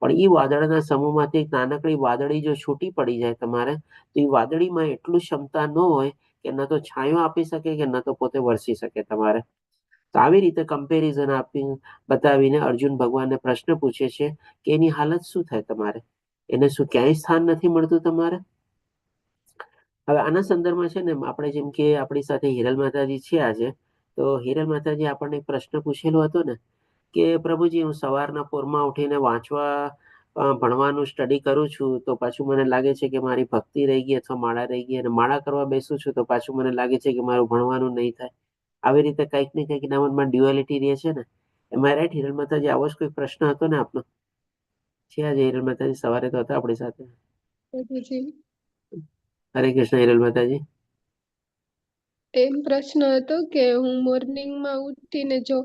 [SPEAKER 2] પણ એ વાદળના સમૂહમાંથી એક નાનકડી વાદળી જો છૂટી પડી જાય તમારે, તો એ વાદળીમાં એટલું ક્ષમતા ન હોય કે ન તો છાંયો આપી શકે કે ન તો પોતે વરસી શકે તમારે. તો આવી રીતે કમ્પેરિઝન આપી બતાવીને અર્જુન ભગવાનને પ્રશ્ન પૂછે છે કે એની હાલત શું થાય તમારે, એને શું ક્યાંય સ્થાન નથી મળતું તમારે? હવે આના સંદર્ભમાં છે ને આપણે જેમ કે આપણી સાથે હિરલ માતાજી છે આજે, તો હિરલ માતાજી આપણને એક પ્રશ્ન પૂછેલો હતો ને કે પ્રભુજી, હું સવારના પોરમાં ઉઠીને વાંચવા ભણવાનું સ્ટડી કરું છું, તો પાછું મને લાગે છે કે મારી ભક્તિ રહી ગઈ અથવા માળા રહી ગઈ, અને માળા કરવા બેસું છું તો પાછું મને લાગે છે કે મારું ભણવાનું નહીં થાય. આવી રીતે કંઈક ને કંઈક એના મનમાં ડ્યુઆલિટી રહે છે ને. એમાં રાઈટ હિરલ માતાજી? આવો જ કોઈ પ્રશ્ન હતો ને આપનો? છે આજે હિરલ માતાજી? સવારે તો હતા આપણી સાથે. હરે કૃષ્ણ હિરલ માતાજી.
[SPEAKER 7] એમ પ્રશ્ન હતો કે હું મોર્નિંગમાં ઉઠીને જો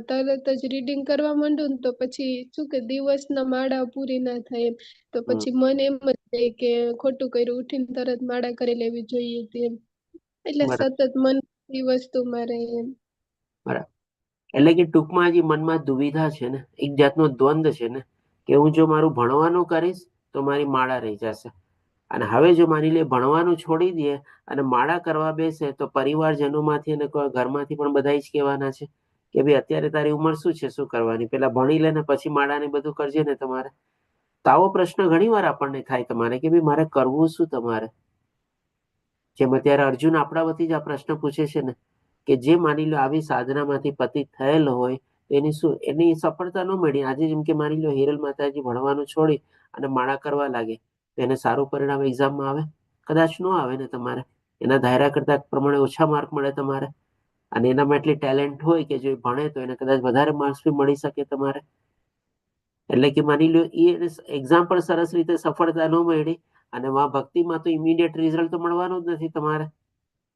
[SPEAKER 7] તરત જ રીડિંગ કરવા માંડું ને તો પછી શું કે દિવસના માળા પૂરી ના થાય એમ, તો પછી મને એમ જ થાય કે ખોટું કર્યું, ઉઠીને તરત માળા કરી લેવી જોઈએ તેમ, એટલે સતત મન એ વસ્તુમાં રહે એમ.
[SPEAKER 2] બરાબર. એટલે કે ટૂંકમાં હજી મનમાં દુવિધા છે ને, એક જાતનો દ્વંદ છે ને, કે હું જો મારું ભણવાનું કરીશ તો મારી માળા રહી જશે, અને હવે જો માની લે ભણવાનું છોડી દે અને માળા કરવા બેસે તો પરિવારજનોમાંથી અને ઘરમાંથી પણ બધા જ કહેવાના છે કે ભાઈ અત્યારે તારી ઉંમર શું છે, શું કરવાની, પેલા ભણી લે ને પછી માળા ને બધું કરજે ને તમારે. તો આવો પ્રશ્ન ઘણી વાર આપણને થાય તમારે કે ભાઈ મારે કરવું શું તમારે. જેમ અત્યારે અર્જુન આપણા વતી જ આ પ્રશ્ન પૂછે છે ને કે જે માની લો આવી સાધનામાંથી પતિત થયેલ હોય એની શું એની સફળતા ન મળી. આજે જેમ કે માની લો હિરલ માતાજી ભણવાનું છોડી અને માળા કરવા લાગે તો એને સારું પરિણામ એક્ઝામમાં આવે? કદાચ ન આવે ને તમારે. એના ધાર્યા કરતા પ્રમાણે ઓછા માર્ક મળે તમારે, અને એનામાં એટલી ટેલેન્ટ હોય કે જો એ ભણે તો એને કદાચ વધારે માર્ક્સ બી મળી શકે તમારે. એટલે કે માની લો એ એક્ઝામ પણ સરસ રીતે સફળતા ન મળી અને માં ભક્તિમાં તો ઇમિડિયેટ રિઝલ્ટ તો મળવાનું જ નથી તમારે,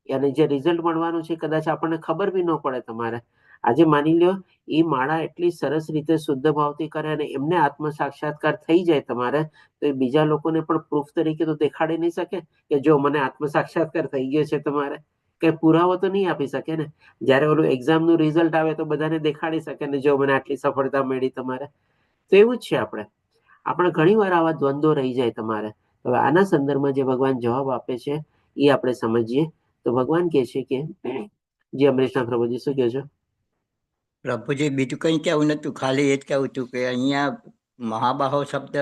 [SPEAKER 2] અને જે રિઝલ્ટ મળવાનું છે કદાચ આપણને ખબર બી ન પડે તમારે. આજે માની લો એ માળા એટલી સરસ રીતે શુદ્ધ ભાવથી કરે અને એમને આત્મ સાક્ષાત્કાર થઈ જાય તમારે, તો એ બીજા લોકોને પણ પ્રૂફ તરીકે તો દેખાડી નહીં શકે કે જો મને આત્મ સાક્ષાત્કાર થઈ ગયો છે તમારે. કઈ પુરાવો તો નહીં આપી શકે ને. જયારે ઓલું એક્ઝામ નું રિઝલ્ટ આવે તો બધાને દેખાડી શકે ને જો મને આટલી સફળતા મળી તમારે. તો એવું જ છે આપણે ઘણી વાર આવા દ્વંદ્વો રહી જાય તમારે. હવે આના સંદર્ભમાં જે ભગવાન જવાબ આપે છે એ આપણે સમજીએ. તો ભગવાન કહે છે કે જે અમરીશના પ્રભુજી શું કહે છે?
[SPEAKER 5] પ્રભુજી બીજું કંઈ કહેવું નતું, ખાલી એ જ કહેવું હતું કે અહીંયા મહાબાહો શબ્દ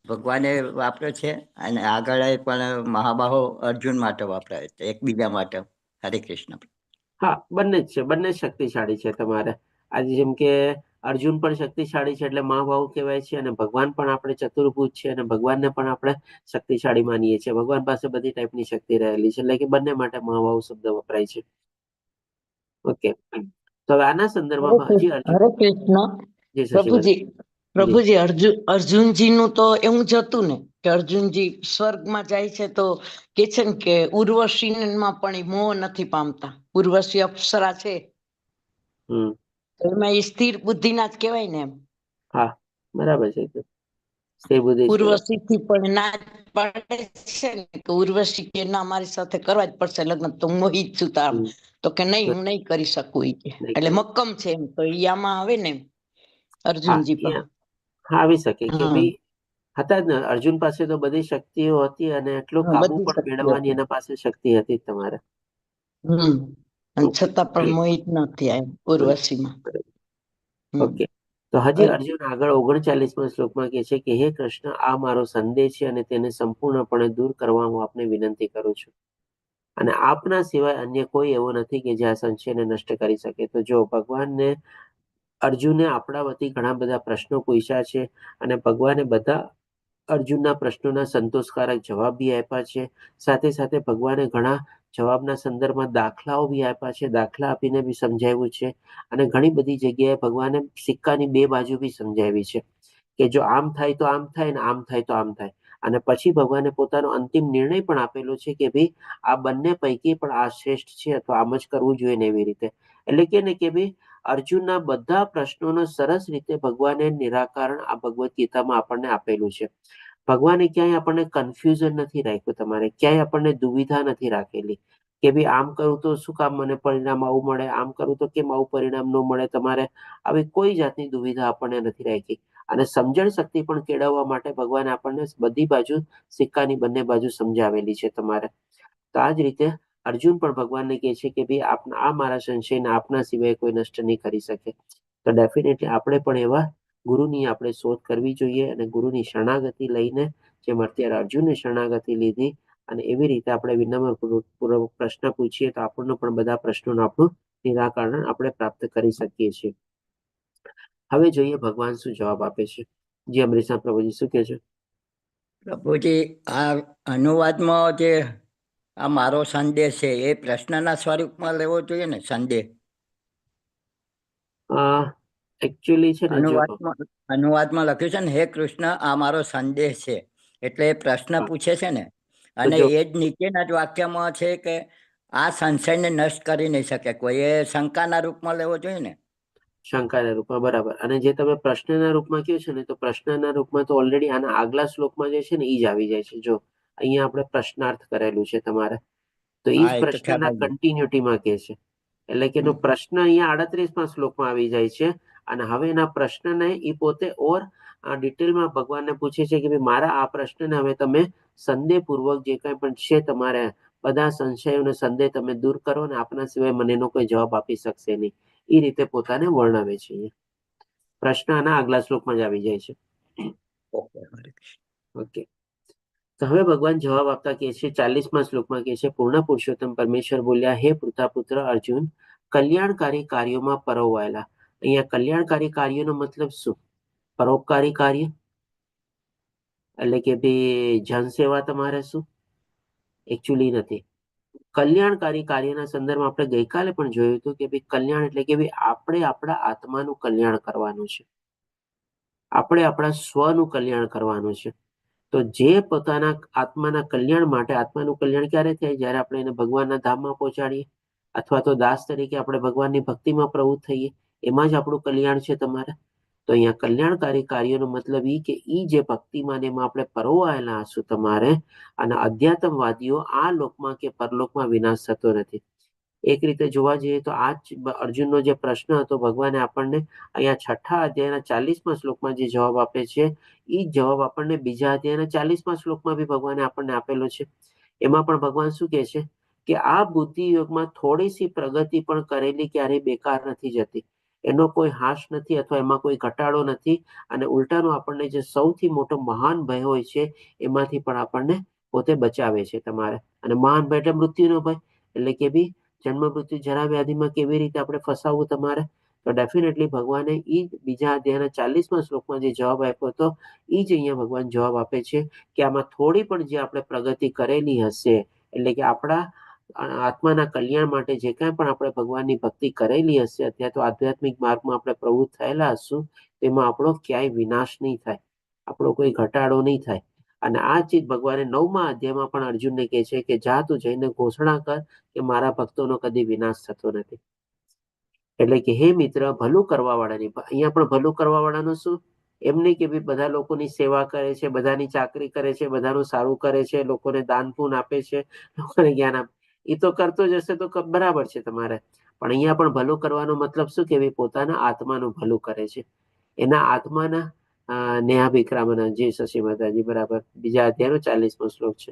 [SPEAKER 5] ભગવાને વાપર્યો છે અને આગળ પણ મહાબાહો અર્જુન માટે વાપરાય છે, એકબીજા માટે. હરે કૃષ્ણ.
[SPEAKER 2] હા, બંને જ છે, બંને શક્તિશાળી છે તમારે. આજે જેમ કે અર્જુન પણ શક્તિશાળી છે એટલે મહાબાહુ કહેવાય છે, અને ભગવાન પણ આપણે ચતુર્ભુજ છે અને ભગવાનને પણ આપણે શક્તિશાળી માનીએ છીએ. ભગવાન પાસે બધી ટાઈપની શક્તિ રહેલી છે, એટલે કે બંને માટે મહાબાહુ શબ્દ વપરાય છે. ઓકે, તો હવે આના સંદર્ભમાં હજી અર્જુન
[SPEAKER 3] હરે કૃષ્ણ.
[SPEAKER 2] જી શશીભાઈ.
[SPEAKER 3] પ્રભુજી અર્જુનજી નું તો એવું જ હતું ને કે અર્જુનજી સ્વર્ગમાં જાય છે તો કે છે ને કે ઉર્વશીમાં પણ એ મોહ નથી પામતા. ઉર્વશી અપ્સરા છે તો એમાં એ સ્થિર બુદ્ધિના જ કહેવાય ને એમ.
[SPEAKER 2] હા, બરાબર છે. સ્થિર બુદ્ધિ છે.
[SPEAKER 3] ઉર્વશી થી પણ ના પાડે છે ને કે ઉર્વશી કે ના મારી સાથે કરવા જ પડશે લગ્ન, તો મોહિત છું તામ, તો કે નહીં હું નહીં કરી શકું એ કે, એટલે મક્કમ છે એમ. તો ઈ આમાં આવે ને અર્જુનજી પર.
[SPEAKER 2] હા, આવી શકે કે ભાઈ હતા જ ને. અર્જુન પાસે તો બધી શક્તિઓ હતી અને એટલો કાબુ
[SPEAKER 3] બધી
[SPEAKER 2] પણ
[SPEAKER 3] શક્તિ
[SPEAKER 2] મેળવવાની
[SPEAKER 3] હતી.
[SPEAKER 2] એના પાસે શક્તિ હતી તમારે.
[SPEAKER 3] અને છતાં પણ મોહિત નથી આ ઉર્વશીમાં.
[SPEAKER 2] ઓકે, તો હજી અર્જુન આગળ 39મા શ્લોકમાં કહે છે કે હે કૃષ્ણ, આ મારો સંદેશ છે અને તેને સંપૂર્ણપણે દૂર કરવા હું આપને વિનંતી કરું છું, અને આપના સિવાય અન્ય કોઈ એવો નથી કે જે આ સંશયને નષ્ટ કરી શકે. તો જો ભગવાનને અર્જુને આપણા વતી ઘણા બધા પ્રશ્નો પૂછ્યા છે અને ભગવાને બધા અર્જુનના પ્રશ્નોના સંતોષકારક જવાબ બી આપ્યા છે. સાથે સાથે ભગવાને ઘણા જવાબના સંદર્ભમાં દાખલાઓ બી આપ્યા છે, દાખલા આપીને બી સમજાવ્યું છે. અને ઘણી બધી જગ્યાએ ભગવાને સિક્કાની બે બાજુ બી સમજાવી છે કે જો આમ થાય તો આમ થાય ને આમ થાય તો આમ થાય. અને પછી ભગવાને પોતાનો અંતિમ નિર્ણય પણ આપેલો છે કે ભાઈ આ બંને પૈકી પણ આ શ્રેષ્ઠ છે અથવા આમ જ કરવું જોઈએ ને એવી રીતે. એટલે કે ને કે ભાઈ અર્જુનના બધા પ્રશ્નોનો સરસ રીતે ભગવાને નિરાકરણ આ ભગવદ્ ગીતામાં આપણને આપેલું છે. ભગવાને ક્યાંય આપણને કન્ફ્યુઝન નથી રાખ્યું તમારે, ક્યાંય આપણને દુવિધા નથી રાખેલી કે ભાઈ આમ કરું તો શું કામ મને પરિણામ આવું મળે, આમ કરું તો કેમ આવું પરિણામ ન મળે. તમારે આવી કોઈ જાતની દુવિધા આપણને નથી રાખી. અને સમજણ શક્તિ પણ કેળવવા માટે ભગવાને આપણને બધી બાજુ સિક્કાની બંને બાજુ સમજાવેલી છે તમારે. તો આ જ રીતે અર્જુન પણ ભગવાનને કહે છે કે ભાઈ આ મારા સંશયને આપના સિવાય કોઈ નષ્ટ નહીં કરી શકે. તો ડેફિનેટલી આપણે પણ એવા ગુરુની આપણે શોધ કરવી જોઈએ અને ગુરુની શરણાગતિ લઈને, જેમ અત્યારે અર્જુનની શરણાગતિ લીધી અને એવી રીતે આપણે વિનમ્રપૂર્વક પ્રશ્ન પૂછીએ તો આપણને પણ બધા પ્રશ્નોનું આપણું નિરાકરણ આપણે પ્રાપ્ત કરી શકીએ છીએ. હવે જોઈએ ભગવાન શું જવાબ આપે છે. જે અમરીશના પ્રભુજી શું કહે છે?
[SPEAKER 5] પ્રભુજી, આ અનુવાદમાં જે આ મારો સંદેશ છે એ પ્રશ્નના સ્વરૂપમાં લેવો જોઈએ ને સંદેશ?
[SPEAKER 2] એકચ્યુઅલી છે ને જો
[SPEAKER 5] અનુવાદમાં લખ્યું છે ને હે કૃષ્ણ આ મારો સંદેશ છે, એટલે એ પ્રશ્ન પૂછે છે ને. અને એ જ નીચેના જ વાક્યમાં છે કે આ સંશયને નષ્ટ કરી નહીં શકે કોઈ, એ શંકાના રૂપમાં લેવો જોઈએ ને?
[SPEAKER 2] શંકાના રૂપમાં, બરાબર. અને જે તમે પ્રશ્નના રૂપમાં કહો છો ને, તો પ્રશ્નના રૂપમાં તો ઓલરેડી આના આગલા શ્લોકમાં જે છે ને એ જ આવી જાય છે. જો અહીંયા આપણે પ્રશ્નાર્થ કરેલું છે તમારે, તો એ જ પ્રશ્નના કન્ટિન્યુટીમાં કહે છે. એટલે કે એનો પ્રશ્ન અહીંયા 38મા શ્લોકમાં આવી જાય છે અને હવે એના પ્રશ્નને એ પોતે ઓર આ ડિટેલમાં ભગવાનને પૂછે છે કે ભાઈ મારા આ પ્રશ્નને હવે તમે સંદેહપૂર્વક જે કંઈ પણ છે તમારે બધા સંશયોને સંદેહ તમે દૂર કરો ને આપના સિવાય મને એનો કોઈ જવાબ આપી શકશે નહીં. એ રીતે પોતાને વર્ણવે છે. પ્રશ્ન આના આગલા શ્લોકમાં જ આવી જાય છે. ઓકે, તો હવે ભગવાન જવાબ આપતા કહે છે 40મા શ્લોકમાં કહે છે પૂર્ણ પુરુષોત્તમ પરમેશ્વર બોલ્યા હે પૃથાપુત્ર અર્જુન, કલ્યાણકારી કાર્યોમાં પરોવાયેલા. અહીંયા કલ્યાણકારી કાર્યનો મતલબ શું? પરોપકારી કાર્ય એટલે કે ભાઈ જનસેવા તમારે શું? એકચ્યુઅલી નથી. કલ્યાણકારી કાર્યના સંદર્ભમાં આપણે ગઈકાલે પણ જોયું હતું કે ભાઈ કલ્યાણ એટલે કે ભાઈ આપણે આપણા આત્માનું કલ્યાણ કરવાનું છે. આપણે આપણા સ્વનું કલ્યાણ કરવાનું છે. તો જે પોતાના આત્માના કલ્યાણ માટે, આત્માનું કલ્યાણ ક્યારે થાય? જ્યારે આપણે એને ભગવાનના ધામમાં પહોંચાડીએ અથવા તો દાસ તરીકે આપણે ભગવાનની ભક્તિમાં પ્રવૃત્ત થઈએ, એમાં જ આપણું કલ્યાણ છે તમારે. તો અહીંયા કલ્યાણકારી કાર્યનો મતલબ એ કે એ જે ભક્તિમાં એમાં આપણે પરોવાયેલા હશું તમારે, અને અધ્યાત્મવાદીઓ આ લોકમાં કે પરલોકમાં વિનાશ થતો નથી. એક રીતે જોવા જઈએ તો આ જ અર્જુનનો જે પ્રશ્ન હતો ભગવાને આપણને અહીંયા 6થા અધ્યાયના 40મા શ્લોકમાં જે જવાબ આપે છે એ જવાબ આપણને બીજા અધ્યાયના 40મા શ્લોકમાં બી ભગવાને આપણને આપેલો છે. એમાં પણ ભગવાન શું કહે છે કે આ બુદ્ધિ યોગમાં થોડીસી પ્રગતિ પણ કરેલી ક્યારેય બેકાર નથી જતી. એનો કોઈ હાશ નથી અથવા એમાં કોઈ ઘટાડો નથી. અને ઉલટાનું આપણને જે સૌથી મોટો મહાન ભય હોય છે એમાંથી પણ આપણને પોતે બચાવે છે તમારે. અને મહાન ભય એટલે મૃત્યુનો ભય. એટલે કે બી જન્મ મૃત્યુ જરા વ્યાધિમાં કેવી રીતે આપણે ફસાવવું તમારે? તો ડેફિનેટલી ભગવાને એ બીજા અધ્યાયના 40મા શ્લોકમાં જે જવાબ આપ્યો હતો એ જ અહીંયા ભગવાન જવાબ આપે છે કે આમાં થોડી પણ જે આપણે પ્રગતિ કરેલી હશે, એટલે કે આપણા આત્માના કલ્યાણ માટે જે કાંઈ પણ આપણે ભગવાનની ભક્તિ કરેલી હશે, અત્યારે તો આધ્યાત્મિક માર્ગમાં આપણે પ્રવૃત્ત થયેલા હશું, તેમાં આપણો ક્યાંય વિનાશ નહીં થાય, આપણો કોઈ ઘટાડો નહીં થાય. અને આ ચીજ ભગવાને 9મા અધ્યાયમાં પણ અર્જુનને કહે છે કે જા તું જઈને ઘોષણા કર કે મારા ભક્તોનો કદી વિનાશ થતો નથી. એટલે કે હે મિત્ર, ભલું કરવા વાળાની, અહીંયા પણ ભલું કરવા વાળાનું શું? એમ નહીં કે ભાઈ બધા લોકોની સેવા કરે છે, બધાની ચાકરી કરે છે, બધાનું સારું કરે છે, લોકોને દાન પૂન આપે છે, લોકોને જ્ઞાન આપે, એ તો કરતો જ હશે તો બરાબર છે તમારે. પણ અહીંયા પણ ભલું કરવાનો મતલબ શું કે ભાઈ પોતાના આત્માનું ભલું કરે છે, એના આત્માના નેહાભિક્રામના જે શશી માતાજી બરાબર બીજા અધ્યાયનો 40મો શ્લોક છે.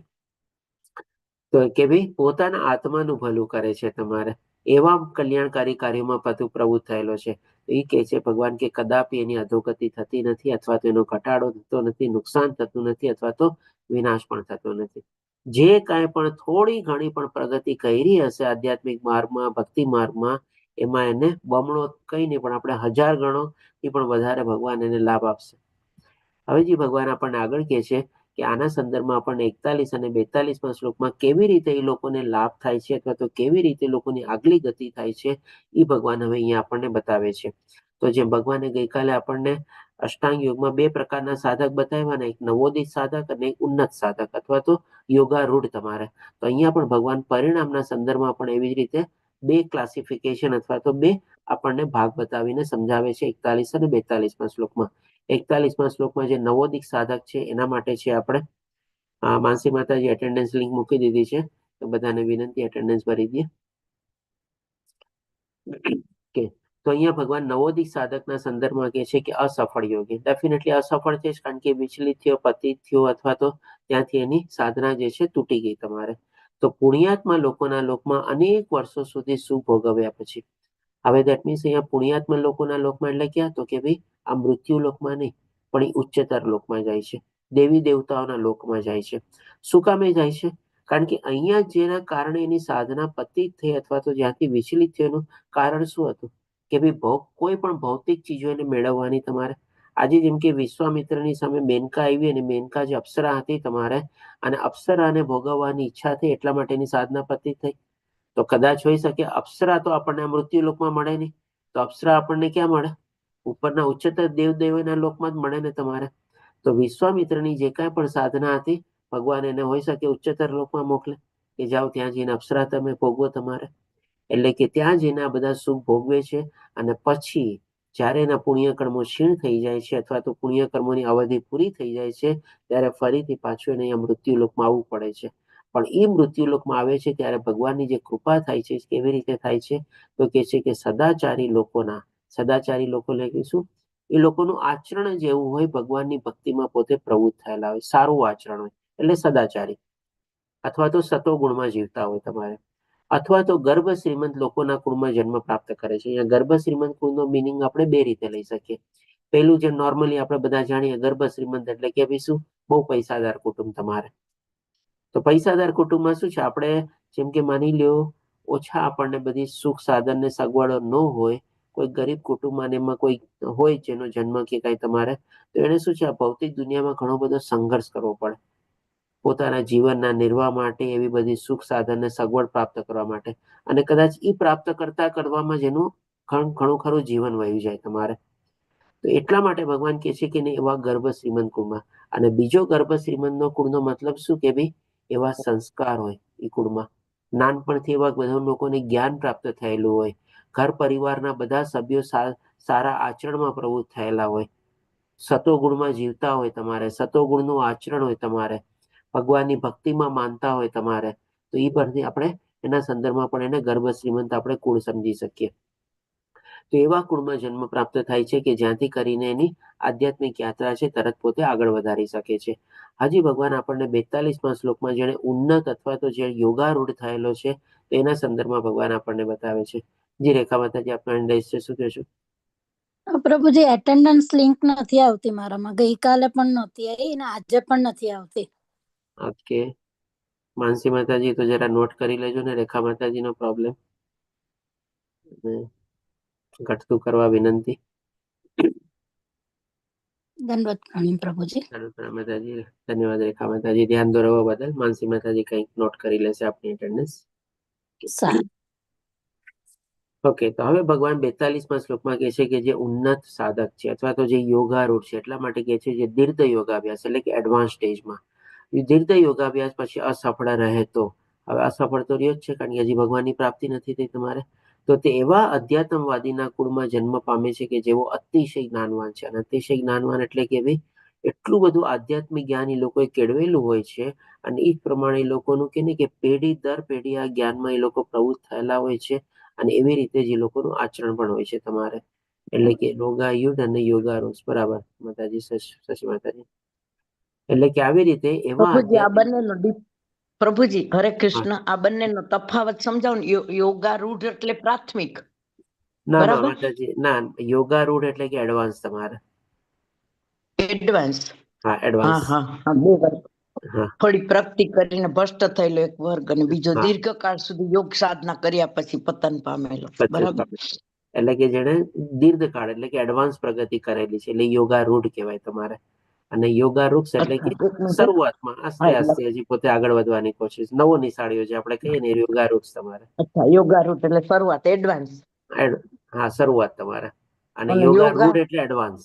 [SPEAKER 2] તો કે ભાઈ પોતાના આત્માનું ભલું કરે છે તમારે, એવા કલ્યાણકારી કાર્યોમાં બધું પ્રવૃત્ત થયેલો છે. એ કહે છે ભગવાન કે કદાપી એની અધોગતિ થતી નથી, અથવા તો એનો ઘટાડો થતો નથી, નુકસાન થતું નથી, અથવા તો વિનાશ પણ થતો નથી. જે કાંઈ પણ થોડી ઘણી પણ પ્રગતિ કરી હશે આધ્યાત્મિક માર્ગમાં, ભક્તિ માર્ગમાં, એમાં એને બમણો કઈ નહીં પણ આપણે 1000 ગણો એ પણ વધારે ભગવાન એને લાભ આપશે. હવે જે ભગવાન આપણને આગળ કહે છે કે આના સંદર્ભમાં આપણને 41 અને 42મા શ્લોકમાં કેવી રીતે એ લોકોને લાભ થાય છે અથવા તો કેવી રીતે લોકોની આગલી ગતિ થાય છે એ ભગવાન હવે અહીંયા આપણને બતાવે છે. તો જેમ ભગવાને ગઈકાલે આપણને અષ્ટાંગ યોગમાં 2 પ્રકારના સાધક બતાવ્યા ને, એક નવોદિત સાધક અને એક ઉન્નત સાધક અથવા તો યોગારૂઢ તમારે. તો અહીંયા પણ ભગવાન પરિણામના સંદર્ભમાં પણ એવી જ રીતે 2 ક્લાસિફિકેશન અથવા તો 2 આપણને ભાગ બતાવીને સમજાવે છે 41 અને 42મા શ્લોકમાં. 41મા શ્લોકમાં જે નવોદિત સાધક છે એના માટે છે આપણે માનસી માતાજી એટેન્ડન્સ લિંક મૂકી દીધી છે, તો બધાને વિનંતી એટેન્ડન્સ ભરી દે. તો અહીંયા ભગવાન નવોદિત સાધકના સંદર્ભમાં કહે છે કે અસફળ યોગી ડેફિનેટલી અસફળ છે, કારણ કે વિચલિત થયો, પતિત થયો, અથવા તો ત્યાંથી એની સાધના જે છે તૂટી ગઈ તમારે. તો પુણ્યાત્મા લોકોના લોકમાં અનેક વર્ષો સુધી સુખ ભોગવ્યા પછી, હવે દેટ મીન્સ અહીંયા પુણ્યાત્મા લોકોના લોકમાં એટલે ક્યાં? તો કે ભાઈ આ મૃત્યુ લોકમાં નહીં, પણ એ ઉચ્ચતર લોકમાં જાય છે, દેવી દેવતાઓના લોકમાં જાય છે. શું કામે જાય છે? કારણ કે અહીંયા જેના કારણે એની સાધના પતિત થઈ અથવા તો જ્યાંથી વિચલિત થયું, કારણ શું હતું? કે ભાઈ કોઈ પણ ભૌતિક ચીજો એને મેળવવાની તમારે. આજે જેમ કે વિશ્વામિત્રની સામે મેનકા આવી અને મેનકા જે અપ્સરા હતી તમારે, અને અપ્સરાને ભોગવવાની ઈચ્છા થઈ એટલા માટે એની સાધના પતિત થઈ. તો કદાચ હોઈ શકે અપ્સરા તો આપણને મૃત્યુ લોકમાં મળે નહીં, તો અપ્સરા આપણને ક્યાં મળે? ઉપરના ઉચ્ચતર દેવદેવોના લોકમાં જ મળે ને તમારે. તો વિશ્વામિત્રની જે કાંઈ પણ સાધના હતી ભગવાન એને હોઈ શકે ઉચ્ચતર લોકમાં મોકલે કે જાઓ ત્યાં જઈને અપ્સરા તમે ભોગવો તમારે. એટલે કે ત્યાં જઈને આ બધા સુખ ભોગવે છે, અને પછી જ્યારે એના પુણ્યકર્મો ક્ષીણ થઈ જાય છે અથવા તો પુણ્યકર્મોની અવધિ પૂરી થઈ જાય છે, ત્યારે ફરીથી પાછું એને અહીંયા મૃત્યુલોકમાં આવવું પડે છે. પણ એ મૃત્યુલોકમાં આવે છે ત્યારે ભગવાનની જે કૃપા થાય છે કેવી રીતે થાય છે? તો કે છે કે સદાચારી લોકોના, સદાચારી લોકો એટલે શું? એ લોકોનું આચરણ જ એવું હોય, ભગવાનની ભક્તિમાં પોતે પ્રવૃત્ત થયેલા હોય, સારું આચરણ હોય એટલે સદાચારી, અથવા તો સતોગુણમાં જીવતા હોય તમારે, અથવા તો ગર્ભ શ્રીમંત લોકોના કુળમાં જન્મ પ્રાપ્ત કરે છે. અહીંયા ગર્ભ શ્રીમંત કુળનો મિનિંગ આપણે બે રીતે લઈ શકીએ. પેલું જે નોર્મલી આપણે બધા જાણીએ, ગર્ભ શ્રીમંત એટલે કે ભાઈ શું, બહુ પૈસાદાર કુટુંબ તમારે. તો પૈસાદાર કુટુંબમાં શું છે, આપણે જેમ કે માની લ્યો ઓછા આપણને બધી સુખ સાધન ને સગવડો ન હોય, કોઈ ગરીબ કુટુંબમાં એમાં કોઈ હોય જેનો જન્મ કે કઈ તમારે, તો એને શું છે, આ ભૌતિક દુનિયામાં ઘણો બધો સંઘર્ષ કરવો પડે પોતાના જીવનના નિર્વાહ માટે, એવી બધી સુખ સાધન ને સગવડ પ્રાપ્ત કરવા માટે, અને કદાચ એ પ્રાપ્ત કરવામાં જ એનું ઘણું ખરું જીવન વહી જાય તમારે. તો એટલા માટે ભગવાન કહે છે કે નહીં, એવા ગર્ભ શ્રીમંત કુળમાં. અને બીજો ગર્ભ શ્રીમંત નો કુળનો મતલબ શું કે ભાઈ, એવા સંસ્કાર હોય એ કુળમાં, નાનપણથી એવા બધા લોકોને જ્ઞાન પ્રાપ્ત થયેલું હોય, ઘર પરિવારના બધા સભ્યો સારા આચરણમાં પ્રવૃત્ત થયેલા હોય, સતોગુણમાં જીવતા હોય તમારે, સતોગુણનું આચરણ હોય તમારે, ભગવાનની ભક્તિમાં માનતા હોય તમારે, તો એ પરથી આપણે એના સંદર્ભમાં પણ એને ગર્ભ શ્રીમંત આપણે કુળ સમજી શકીએ. તો એવા કુળમાં જન્મ પ્રાપ્ત થાય છે કે જ્યાંથી કરીને એની આધ્યાત્મિક યાત્રા છે તરત પોતે આગળ વધારી શકે છે. હજી ભગવાન આપણને 42મા શ્લોકમાં જેને ઉન્નત અથવા તો જે યોગારૂઢ થયેલો છે તેના સંદર્ભમાં ભગવાન આપણને બતાવે છે. જી રેખા માતાજી, આપનો હેન્ડ છે, શું કહેશો?
[SPEAKER 12] પ્રભુજી, એટેન્ડન્સ લિંક નથી આવતી મારામાં, ગઈકાલે પણ નહોતી આવી અને આજે પણ નથી આવતી.
[SPEAKER 2] ઓકે, માનસી માતાજી તો જરા નોટ કરી લેજો ને રેખા માતાજીનો પ્રોબ્લેમ, ઘટતું કરવા વિનંતી.
[SPEAKER 12] દંડવત પ્રણામ પ્રભુજી.
[SPEAKER 2] માતાજી ધન્યવાદ રેખા માતાજી, ધ્યાન દોરવા બદલ. માનસી માતાજી કંઈક નોટ કરી લેશે આપની એટેન્ડન્સ. ઓકે, તો હવે ભગવાન 42મા શ્લોકમાં કહે છે કે જે ઉન્નત સાધક છે અથવા તો જે યોગારૂઢ છે, એટલા માટે કહે છે જે દીર્ઘ યોગાભ્યાસ એટલે કે એડવાન્સ સ્ટેજમાં, દીર્ઘ યોગાભ્યાસ પછી અસફળ રહે તો, હવે અસફળ તો રહ્યો જ છે કારણ કે હજી ભગવાનની પ્રાપ્તિ નથી થઈ તમારે, તો તે એવા અધ્યાત્મવાદીના કુળમાં જન્મ પામે છે કે જેઓ અતિશય જ્ઞાનવાન છે. અને અતિશય જ્ઞાનવાન એટલે કે ભાઈ એટલું બધું આધ્યાત્મિક જ્ઞાન એ લોકોએ કેળવેલું હોય છે, અને એ પ્રમાણે એ લોકોનું કે ને કે પેઢી દર પેઢી આ જ્ઞાનમાં એ લોકો પ્રવૃત્ત થયેલા હોય છે, અને એવી રીતે જ એ લોકોનું આચરણ પણ હોય છે તમારે. એટલે કે યોગાયુડ અને યોગારૂઢ, બરાબર માતાજી, શશી માતાજી. એટલે કે આવી રીતે એવા
[SPEAKER 3] પ્રભુજી હરે કૃષ્ણ, આ બંનેનો તફાવત સમજાવો ને. યોગારૂઢ એટલે પ્રાથમિક?
[SPEAKER 2] ના ના માતાજી, ના, યોગારૂઢ એટલે કે એડવાન્સ તમારે.
[SPEAKER 3] એડવાન્સ?
[SPEAKER 2] હા, એડવાન્સ.
[SPEAKER 3] થોડી પ્રગતિ કરીને ભ્રષ્ટ થયેલો એક વર્ગ, અને બીજો દીર્ઘકાળ સુધી યોગ સાધના કર્યા પછી પતન પામેલો, બરાબર?
[SPEAKER 2] એટલે કે જેને દીર્ઘકાળ એટલે કે એડવાન્સ પ્રગતિ કરેલી છે એટલે યોગારૂઢ કહેવાય તમારે. અને યોગારૂઢ એટલે કે શરૂઆતમાં આસ્તે આસ્તે હજી પોતે આગળ વધવાની કોશિશ, નવો નિશાળીઓ જે આપણે કહીએ ને, યોગારૂઢ તમારે.
[SPEAKER 3] યોગારૂઢ એટલે શરૂઆત, એડવાન્સ.
[SPEAKER 2] હા, શરૂઆત તમારે. અને યોગારૂઢ એટલે એડવાન્સ.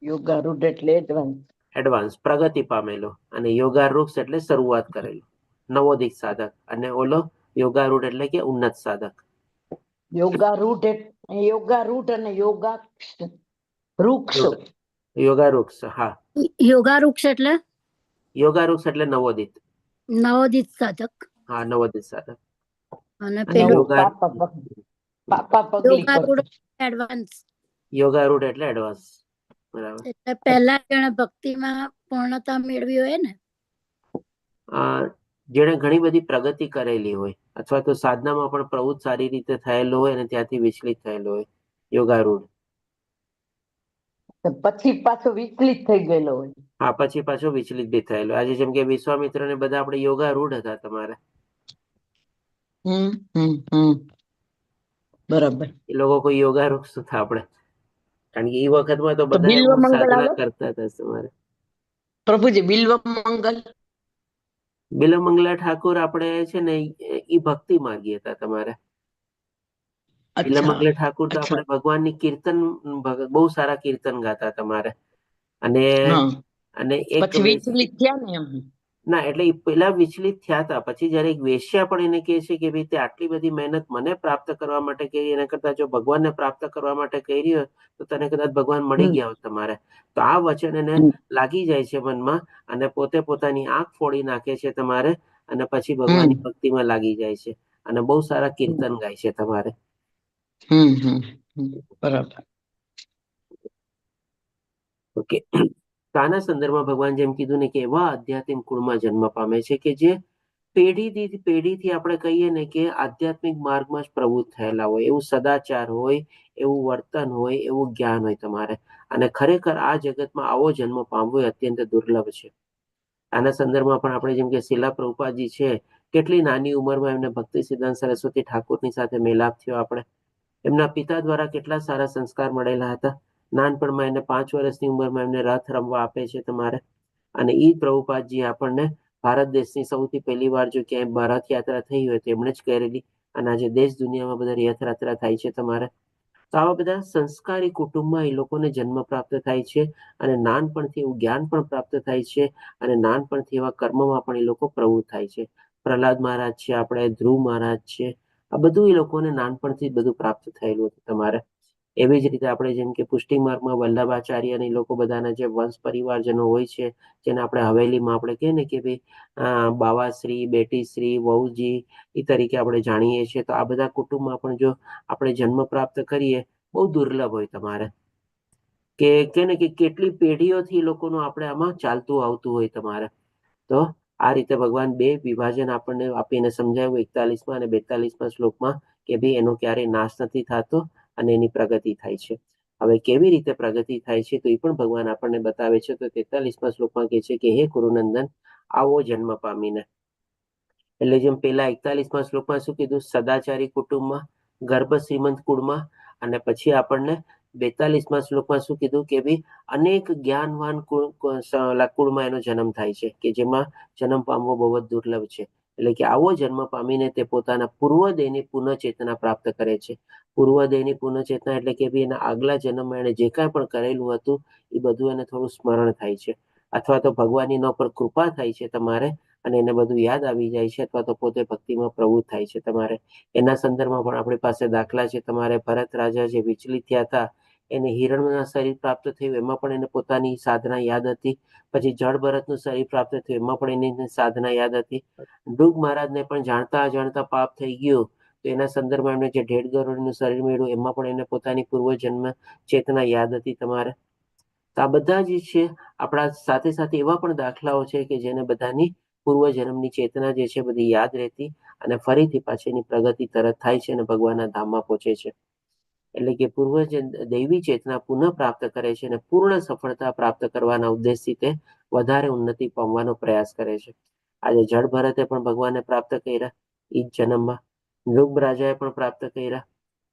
[SPEAKER 3] યોગારૂઢ એટલે એડવાન્સ,
[SPEAKER 2] એડવાન્સ પ્રગતિ પામેલો. અને યોગારૂઢ એટલે શરૂઆત કરેલું, નવોદિક સાધક. અને ઓલો યોગારૂઢ એટલે કે ઉન્નત સાધક.
[SPEAKER 3] યોગારૂઢ અને
[SPEAKER 2] યોગારૂઢ, હા.
[SPEAKER 12] યોગારૂઢ એટલે?
[SPEAKER 2] યોગારૂઢ એટલે નવોદિત.
[SPEAKER 12] નવોદિત સાધક.
[SPEAKER 2] હા, નવોદિત સાધક.
[SPEAKER 12] અને પેલું
[SPEAKER 2] એડવાન્સ. યોગારૂઢ એટલે એડવાન્સ, બરાબર.
[SPEAKER 12] એટલે પહેલા જેણે ભક્તિમાં પૂર્ણતા મેળવી હોય ને,
[SPEAKER 2] જેણે ઘણી બધી પ્રગતિ કરેલી હોય અથવા તો સાધનામાં પણ પ્રવૃત્ત સારી રીતે થયેલો હોય અને ત્યાંથી વિચલિત થયેલો હોય, યોગારૂઢ.
[SPEAKER 3] પછી પાછો વિચલિત થઈ ગયેલો હોય.
[SPEAKER 2] હા, પછી પાછો વિચલિત બી થયેલો. આજે જેમ કે વિશ્વામિત્ર ને બધા આપણે યોગારૂઢ હતા તમારે.
[SPEAKER 3] બરાબર.
[SPEAKER 2] એ લોકો કોઈ યોગારૂઢ હતા આપણે, કારણ કે એ વખતમાં તો બધા સાધના કરતા હતા તમારે.
[SPEAKER 3] પ્રભુજી, બિલ્વમંગલ?
[SPEAKER 2] બિલ્વમંગલા ઠાકોર આપણે છે ને એ ભક્તિ માર્ગી હતા તમારે. બિલ્વમંગલા ઠાકોર તો આપણે ભગવાનની કીર્તન, બહુ સારા કીર્તન ગાતા તમારે. અને એક
[SPEAKER 3] વિચલિત થયા ને એમ?
[SPEAKER 2] ના, એટલે પેલા વિચલિત થયા હતા. પછી જયારે એક વેશ્યા પણ એને કહે છે કે ભાઈ તે આટલી બધી મહેનત મને પ્રાપ્ત કરવા માટે કરી, એના કરતા જો ભગવાનને પ્રાપ્ત કરવા માટે કરી હોય તો તને કદાચ ભગવાન મળી ગયા હોત તમારે. તો આ વચન એને લાગી જાય છે મનમાં, અને પોતે પોતાની આંખ ફોડી નાખે છે તમારે, અને પછી ભગવાનની ભક્તિમાં લાગી જાય છે, અને બહુ સારા કીર્તન ગાય છે તમારે.
[SPEAKER 3] બરાબર.
[SPEAKER 2] ઓકે. તો આના સંદર્ભમાં ભગવાન જેમ કીધું ને કે એવા આધ્યાત્મિક કુળમાં જન્મ પામે છે કે જે પેઢીથી આપણે કહીએ ને કે આધ્યાત્મિક માર્ગમાં જ પ્રવૃત્ત થયેલા હોય, એવું સદાચાર હોય, એવું વર્તન હોય, એવું જ્ઞાન હોય તમારે. અને ખરેખર આ જગતમાં આવો જન્મ પામવો એ અત્યંત દુર્લભ છે. આના સંદર્ભમાં પણ આપણે જેમ કે શિલા પ્રભુપાદજી છે, કેટલી નાની ઉંમરમાં એમને ભક્તિ સિદ્ધાંત સરસ્વતી ઠાકોરની સાથે મેલાપ થયો. આપણે એમના પિતા દ્વારા કેટલા સારા સંસ્કાર મળેલા હતા. નાનપણમાં એને 5 વર્ષની ઉંમરમાં એમને રથ રમવા આપે છે તમારે. અને ઈ પ્રભુપાદજી આપણને ભારત દેશની સૌથી પહેલી વાર જો ક્યાંય રથયાત્રા થઈ હોય તો એમણે જ કરેલી. અને આજે દેશ દુનિયામાં બધા રથયાત્રા થાય છે તમારે. તો આવા બધા સંસ્કારી કુટુંબમાં એ લોકોને જન્મ પ્રાપ્ત થાય છે. અને નાનપણથી એવું જ્ઞાન પણ પ્રાપ્ત થાય છે. અને નાનપણથી એવા કર્મમાં પણ એ લોકો પ્રવૃત્ત થાય છે. પ્રહલાદ મહારાજ છે, આપણે ધ્રુવ મહારાજ છે, આ બધું એ લોકોને નાનપણથી બધું પ્રાપ્ત થયેલું હતું તમારે. એવી જ રીતે આપણે જેમ કે પુષ્ટિ માર્ગમાં વલ્લભાચાર્ય અને એ લોકો બધાના જે વંશ પરિવારજનો હોય છે, જેને આપણે હવેલીમાં આપણે કહીએ ને કે ભાઈ બાવાશ્રી, બેટીશ્રી, વહુજી એ તરીકે આપણે જાણીએ છીએ. તો આ બધા કુટુંબમાં પણ જો આપણે જન્મ પ્રાપ્ત કરીએ, બહુ દુર્લભ હોય તમારે. કે ને કે કેટલી પેઢીઓથી લોકોનું આપણે આમાં ચાલતું આવતું હોય તમારે. તો આ રીતે ભગવાન બે વિભાજન આપણને આપીને સમજાવ્યું 41માં અને 42માં શ્લોકમાં કે ભાઈ એનો ક્યારેય નાશ નથી થતો અને એની પ્રગતિ થાય છે. હવે કેવી રીતે પ્રગતિ થાય છે તો એ પણ ભગવાન આપણને બતાવે છે. તો 43માં શ્લોકમાં કહે છે કે હે કુરુનંદન, આવો જન્મ પામીને. એટલે જેમ પેલા 41માં શ્લોકમાં શું કીધું, સદાચારી કુટુંબમાં, ગર્ભ શ્રીમંત કુળમાં, અને પછી આપણને 42માં શ્લોકમાં શું કીધું કે ભાઈ અનેક જ્ઞાનવાન કુળમાં એનો જન્મ થાય છે, કે જેમાં જન્મ પામવો બહુ જ દુર્લભ છે. એટલે કે આવો જન્મ પામીને તે પોતાના પૂર્વદેહની પુનઃચેતના પ્રાપ્ત કરે છે. પૂર્વદેહની પુનઃચેતના એટલે કે ભાઈ એના આગલા જન્મમાં એને જે કાંઈ પણ કરેલું હતું એ બધું એને થોડું સ્મરણ થાય છે. અથવા તો ભગવાનની એના પર કૃપા થાય છે તમારે, અને એને બધું યાદ આવી જાય છે. અથવા તો પોતે ભક્તિમાં પ્રવૃત્ત થાય છે તમારે. એના સંદર્ભમાં પણ આપણી પાસે દાખલા છે તમારે. ભરત રાજા જે વિચલિત થયા હતા, એને હિરણના શરીર પ્રાપ્ત થયું, એમાં પણ એને પોતાની સાધના યાદ હતી. પછી જળ ભરતનું શરીર પ્રાપ્ત થયું, એમાં પણ એની સાધના યાદ હતી. ડૂગ મહારાજને પણ જાણતા અજાણતા પાપ થઈ ગયું, તો એના સંદર્ભમાં એમને જે 1.5 ગરુડનું શરીર મળ્યું, એમાં પણ એને પોતાની પૂર્વજન્મ ચેતના યાદ હતી તમારે. તો આ બધા જે છે આપણા સાથે સાથે એવા પણ દાખલાઓ છે કે જેને બધાની પૂર્વજન્મની ચેતના જે છે બધી યાદ રહેતી, અને ફરીથી પાછી એની પ્રગતિ તરત થાય છે અને ભગવાનના ધામમાં પહોંચે છે. એટલે કે દૈવી ચેતના પુનઃ પ્રાપ્ત કરે છે અને પૂર્ણ સફળતા પ્રાપ્ત કરવાના ઉદ્દેશથી તે વધારે ઉન્નતિ પામવાનો પ્રયાસ કરે છે. આજે જળ ભરતે પણ ભગવાનને પ્રાપ્ત કર્યા એ જ જન્મમાં. મૃગ રાજાએ પણ પ્રાપ્ત કર્યા,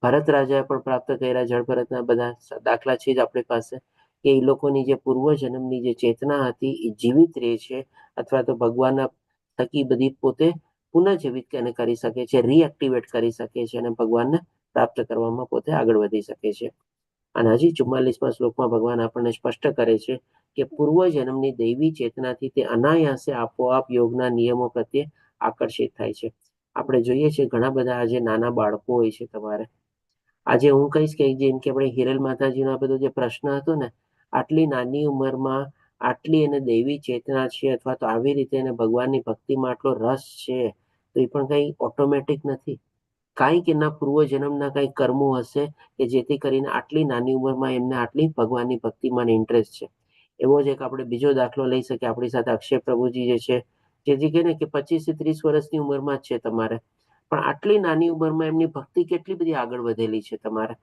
[SPEAKER 2] ભરત રાજાએ પણ પ્રાપ્ત કર્યા. જળ ભરતના બધા દાખલા છે જ આપણી પાસે, કે એ લોકોની જે પૂર્વજન્મની જે ચેતના હતી એ જીવિત રહે છે, અથવા તો ભગવાનના થકી બધી પોતે પુનઃજીવિત કરી શકે છે, રીએક્ટિવેટ કરી શકે છે, અને ભગવાનને પ્રાપ્ત કરવામાં પોતે આગળ વધી શકે છે. અને હજી 44માં શ્લોકમાં ભગવાન આપણને સ્પષ્ટ કરે છે કે પૂર્વજન્મની દૈવી ચેતનાથી તે અનાયાસે આપોઆપ યોગના નિયમો પ્રત્યે આકર્ષિત થાય છે. આપણે જોઈએ છીએ ઘણા બધા આજે નાના બાળકો હોય છે તમારે. આજે હું કહીશ કે જેમ કે આપણે હિરલ માતાજીનો આ બધો જે પ્રશ્ન હતો ને, આટલી નાની ઉંમરમાં આટલી એને દૈવી ચેતના છે, અથવા તો આવી રીતે એને ભગવાનની ભક્તિમાં આટલો રસ છે, તો એ પણ કંઈ ઓટોમેટિક નથી. કાંઈક એના પૂર્વજન્મના કંઈક કર્મો હશે કે જેથી કરીને આટલી નાની ઉંમરમાં એમને આટલી ભગવાનની ભક્તિમાં ઇન્ટરેસ્ટ છે. એવો જ એક આપણે બીજો દાખલો લઈ શકીએ. આપણી સાથે અક્ષય પ્રભુજી જે છે, જેથી કહે ને કે 25 થી 30 વર્ષની ઉંમરમાં જ છે તમારે, પણ આટલી નાની ઉંમરમાં એમની ભક્તિ કેટલી બધી આગળ વધેલી છે તમારે.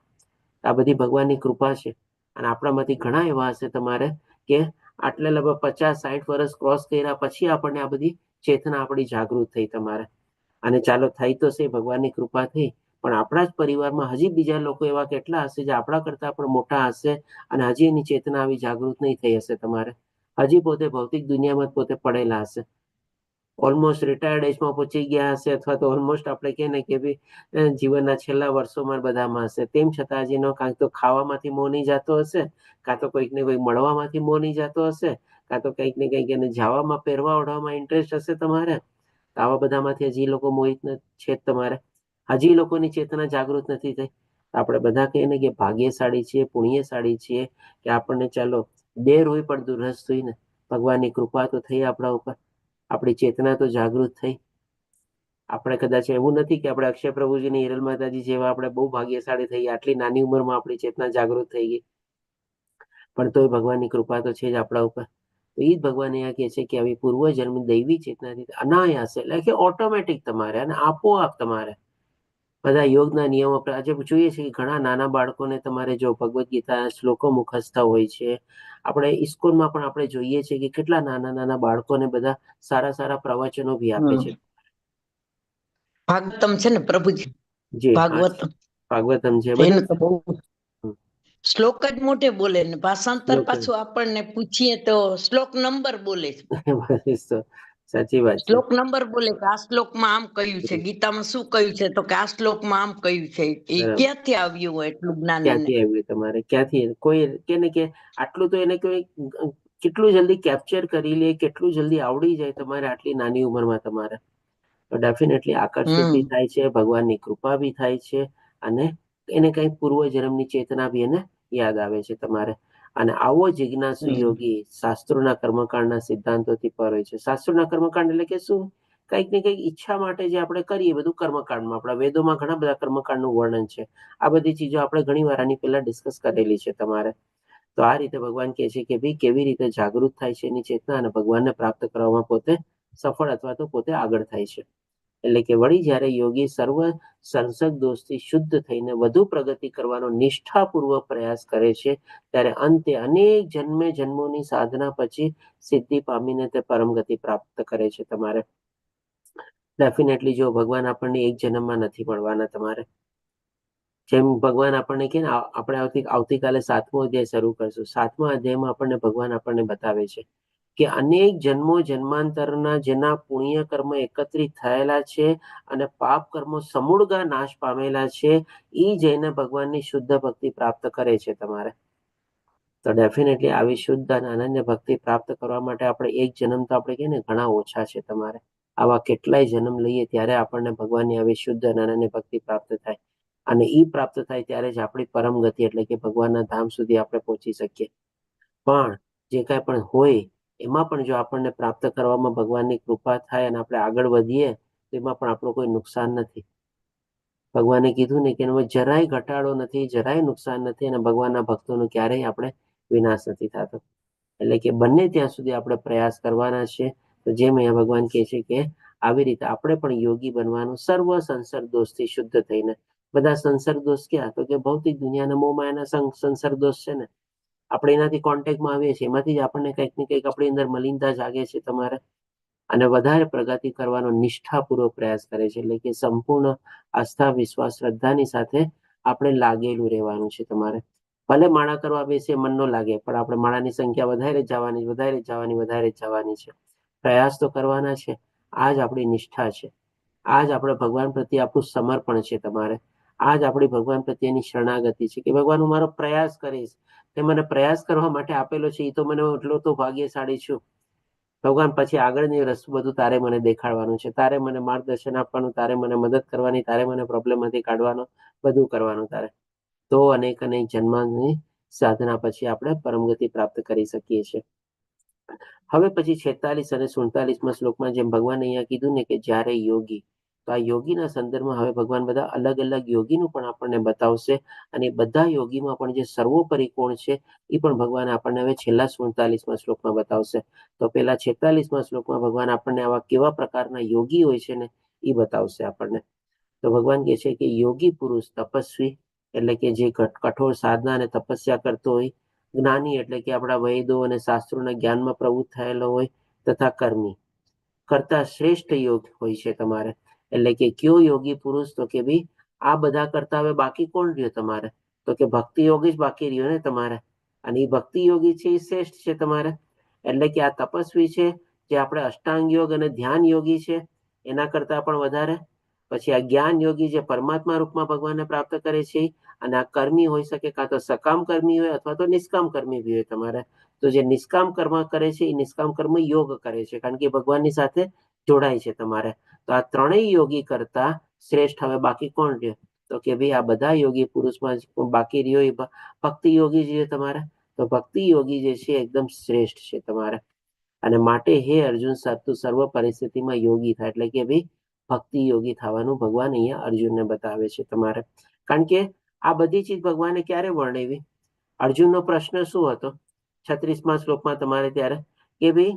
[SPEAKER 2] આ બધી ભગવાનની કૃપા છે. અને આપણામાંથી ઘણા એવા હશે તમારે કે આટલે લગભગ 50-60 વર્ષ ક્રોસ કર્યા પછી આપણને આ બધી ચેતના આપણી જાગૃત થઈ તમારે. અને ચાલો થઈ તો છે ભગવાનની કૃપાથી, પણ આપણા જ પરિવારમાં હજી બીજા લોકો એવા કેટલા હશે જે આપણા કરતા પણ મોટા હશે, અને હજી એની ચેતના આવી જાગૃત નહીં થઈ હશે તમારે. હજી પોતે ભૌતિક દુનિયામાં જ પોતે પડેલા હશે, ઓલમોસ્ટ રિટાયર્ડ એજમાં પહોંચી ગયા હશે, અથવા તો ઓલમોસ્ટ આપણે કહે ને કે ભાઈ જીવનના છેલ્લા વર્ષોમાં બધામાં હશે. તેમ છતાં હજીનો કાંઈક તો ખાવામાંથી મોહ નહીં જતો હશે, કાં તો કોઈક ને કોઈક મળવામાંથી મોહ નહીં જતો હશે, કાં તો કંઈક ને કંઈક એને જવામાં પહેરવા ઓઢવામાં ઇન્ટરેસ્ટ હશે તમારે. આવા બધામાંથી હજી લોકો મોહિત છે તમારે. હજી લોકોની ચેતના જાગૃત નથી થઈ. આપણે બધા કહીએ ને કે ભાગ્યશાળી છીએ, પુણ્યશાળી છીએ, કે આપણને ચાલો દેર હોય પણ દુરસ્ત હોય ને, ભગવાનની કૃપા તો થઈ આપણા ઉપર, આપણી ચેતના તો જાગૃત થઈ. આપણે કદાચ એવું નથી કે આપણે અક્ષય પ્રભુજીની હિરલ માતાજી જેવા આપણે બહુ ભાગ્યશાળી થઈ, આટલી નાની ઉંમરમાં આપણી ચેતના જાગૃત થઈ ગઈ. પણ તોય ભગવાનની કૃપા તો છે જ આપણા ઉપર. તો એ જ ભગવાન અહીંયા કહે છે કે આવી પૂર્વજન્મ દૈવી ચેતનાથી અનાયાસે એટલે કે ઓટોમેટિક તમારે અને આપોઆપ તમારે બધા યોગના નિયમો આજે જોઈએ છે કે ઘણા નાના બાળકોને તમારે જો ભગવદ્ ગીતા શ્લોકો મુખસ્થા હોય છે. આપણે ઇસ્કોનમાં પણ આપણે જોઈએ છીએ કે કેટલા નાના નાના બાળકોને બધા સારા સારા પ્રવચનો બી આપે છે.
[SPEAKER 3] ભાગવતમ છે ને પ્રભુજી,
[SPEAKER 2] જી
[SPEAKER 3] ભાગવતમ
[SPEAKER 2] ભાગવતમ છે
[SPEAKER 3] એને
[SPEAKER 2] બધા
[SPEAKER 3] તો બહુ શ્લોક જ મોટે બોલે ને ભાષાંતર
[SPEAKER 2] શ્લોક જ.
[SPEAKER 3] પાછું આપણને પૂછીએ તો શ્લોક નંબર બોલે છે.
[SPEAKER 2] બસ તો સાચી વાત છે.
[SPEAKER 3] શ્લોક નંબર બોલે કે આ શ્લોકમાં આમ કહ્યું છે, ગીતામાં શું કહ્યું છે, તો કે આ શ્લોકમાં આમ કહ્યું છે. એ
[SPEAKER 2] બરાબર.
[SPEAKER 3] ક્યાંથી આવ્યું હોય એટલું જ્ઞાન એને?
[SPEAKER 2] ક્યાંથી આવ્યું તમારે? ક્યાંથી કોઈ કે ને કે આટલું તો એને કોઈ કેટલું જલ્દી કેપ્ચર કરી લે, કેટલું જલ્દી આવડી જાય તમારે આટલી નાની ઉંમરમાં તમારે. તો ડેફિનેટલી આકર્ષિત બી થાય છે, ભગવાનની કૃપા બી થાય છે અને એને કઈ પૂર્વજન્મની ચેતના બી એને યાદ આવે છે તમારે. અને આવો જિજ્ઞાસુ યોગી શાસ્ત્રોના કર્મકાંડના સિદ્ધાંતોથી પર હોય છે. શાસ્ત્રોના કર્મકાંડ એટલે કે શું? કંઈક ને કંઈક ઈચ્છા માટે જે આપણે કરીએ બધું કર્મકાંડમાં. આપણા વેદોમાં ઘણા બધા કર્મકાંડનું વર્ણન છે. આ બધી ચીજો આપણે ઘણી વાર આની પહેલા ડિસ્કસ કરેલી છે તમારે. તો આ રીતે ભગવાન કહે છે કે ભાઈ કેવી રીતે જાગૃત થાય છે એની ચેતના અને ભગવાનને પ્રાપ્ત કરવામાં પોતે સફળ અથવા તો પોતે આગળ થાય છે. એટલે કે વળી જ્યારે યોગી સર્વ સંસર્ગ દોષથી શુદ્ધ થઈને વધુ પ્રગતિ કરવાનો નિષ્ઠાપૂર્વક પ્રયાસ કરે છે, ત્યારે અંતે અનેક જન્મે જન્મોની સાધના પછી સિદ્ધિ પામીને તે પરમ ગતિ પ્રાપ્ત કરે છે તમારે. ડેફિનેટલી જો ભગવાન આપણને એક જન્મમાં નથી મળવાના તમારે. જેમ ભગવાન આપણને કે આપણે આવતીકાલે 7મો અધ્યાય શરૂ કરશું. 7મા અધ્યાયમાં આપણને ભગવાન આપણને બતાવે છે કે અનેક જન્મો જન્માંતરના જેના પુણ્ય કર્મ એકત્રિત થયેલા છે અને પાપ કર્મો સમૂળગા નાશ પામેલા છે, એ જઈને ભગવાનની શુદ્ધ ભક્તિ પ્રાપ્ત કરે છે તમારે. તો ડેફિનેટલી આવી શુદ્ધ અને અનન્ય ભક્તિ પ્રાપ્ત કરવા માટે આપણે એક જન્મ તો આપણે કહીએ ને ઘણા ઓછા છે તમારે. આવા કેટલાય જન્મ લઈએ ત્યારે આપણને ભગવાનની આવી શુદ્ધ અને અનન્ય ભક્તિ પ્રાપ્ત થાય. અને એ પ્રાપ્ત થાય ત્યારે જ આપણી પરમ ગતિ એટલે કે ભગવાનના ધામ સુધી આપણે પહોંચી શકીએ. પણ જે કાંઈ પણ હોય એમાં પણ જો આપણને પ્રાપ્ત કરવામાં ભગવાનની કૃપા થાય અને આપણે આગળ વધીએ તો એમાં પણ આપણું કોઈ નુકસાન નથી. ભગવાને કીધું ને કે એમાં જરાય ઘટાડો નથી, જરાય નુકસાન નથી અને ભગવાનના ભક્તોનો ક્યારેય આપણે વિનાશ નથી થતો. એટલે કે બંને ત્યાં સુધી આપણે પ્રયાસ કરવાના છે. તો જેમ અહીંયા ભગવાન કહે છે કે આવી રીતે આપણે પણ યોગી બનવાનું, સર્વ સંસર્ગ દોષથી શુદ્ધ થઈને. બધા સંસર્ગ દોષ ક્યાં? તો કે ભૌતિક દુનિયાના મોહમાયાના સંસર્ગ દોષ છે ને, આપણે એનાથી કોન્ટેક્ટમાં આવીએ છીએ, એમાંથી જ આપણને કંઈક ને કંઈક આપણી અંદર મલિનતા જાગે છે તમારે. અને વધારે પ્રગતિ કરવાનો નિષ્ઠાપૂર્વક પ્રયાસ કરે છે. એટલે કે સંપૂર્ણ આસ્થા, વિશ્વાસ, શ્રદ્ધાની સાથે આપણે લાગેલું રહેવાનું છે તમારે. ભલે માળા કરવા બેસીએ મન ન લાગે, પણ આપણે માળાની સંખ્યા વધારે જવાની છે. પ્રયાસ તો કરવાના છે. આ જ આપણી નિષ્ઠા છે. આ જ આપણે ભગવાન પ્રત્યે આપણું સમર્પણ છે તમારે. આ જ આપણી ભગવાન પ્રત્યેની શરણાગતિ છે કે ભગવાન હું મારો પ્રયાસ કરીશ. તે મને પ્રયાસ કરવા માટે આપેલો છે એ તો મને એટલો તો ભાગ્યશાળી છું. ભગવાન પછી આગળની રસ્તો બધું તારે મને દેખાડવાનું છે, તારે મને માર્ગદર્શન આપવાનું, તારે મને મદદ કરવાની, તારે મને પ્રોબ્લેમમાંથી કાઢવાનો, બધું કરવાનું તારે. તો અનેક જન્મની સાધના પછી આપણે પરમગતિ પ્રાપ્ત કરી શકીએ છીએ. હવે પછી 46 અને 47મા શ્લોકમાં જેમ ભગવાન અહીંયા કીધું ને કે જ્યારે યોગી, તો આ યોગીના સંદર્ભમાં હવે ભગવાન બધા અલગ અલગ યોગીનું પણ આપણને બતાવશે. અને બધા યોગીમાં પણ જે સર્વોપરી કોણ છે એ પણ ભગવાન આપણને હવે છેલ્લા 47મા શ્લોકમાં બતાવશે. તો પેલા 46મા શ્લોકમાં ભગવાન આપણને આવા કેવા પ્રકારના યોગી હોય છે ને એ બતાવશે આપણને. તો ભગવાન કહે છે કે યોગી પુરુષ તપસ્વી એટલે કે જે કઠોર સાધના અને તપસ્યા કરતો હોય, જ્ઞાની એટલે કે આપણા વેદો અને શાસ્ત્રોના જ્ઞાનમાં પ્રવૃત્ત થયેલો હોય, તથા કર્મી કરતા શ્રેષ્ઠ યોગ હોય છે તમારે. એટલે કે કયો યોગી પુરુષ? તો કે ભાઈ આ બધા કરતા હવે બાકી કોણ રહ્યો તમારે? તો કે ભક્તિ યોગી જ બાકી રહ્યો ને તમારે. અને એ ભક્તિ યોગી છે એ શ્રેષ્ઠ છે તમારે. એટલે કે આ તપસ્વી છે જે આપણે અષ્ટાંગ યોગ અને ધ્યાન યોગી છે એના કરતા પણ વધારે. પછી આ જ્ઞાન યોગી જે પરમાત્મા રૂપમાં ભગવાનને પ્રાપ્ત કરે છે. અને આ કર્મી હોઈ શકે, કાં તો સકામ કર્મી હોય અથવા તો નિષ્કામ કર્મી બી હોય તમારે. તો જે નિષ્કામ કર્મ કરે છે એ નિષ્કામ કર્મ યોગ કરે છે, કારણ કે ભગવાનની સાથે જોડાય છે તમારે. તો આ ત્રણેય યોગી કરતા શ્રેષ્ઠ હવે બાકી કોણ રહ્યો? તો કે ભાઈ આ બધા યોગી પુરુષમાં બાકી રહ્યો એ ભક્તિ યોગી છે તમારે. તો ભક્તિ યોગી જે છે એકદમ શ્રેષ્ઠ છે તમારે. અને માટે હે અર્જુન તું સર્વ પરિસ્થિતિમાં યોગી થાય. એટલે કે ભાઈ ભક્તિ યોગી થવાનું ભગવાન અહીંયા અર્જુનને બતાવે છે તમારે. કારણ કે આ બધી ચીજ ભગવાને ક્યારે વર્ણવી? અર્જુનનો પ્રશ્ન શું હતો 36મા શ્લોકમાં તમારે ત્યારે કે ભાઈ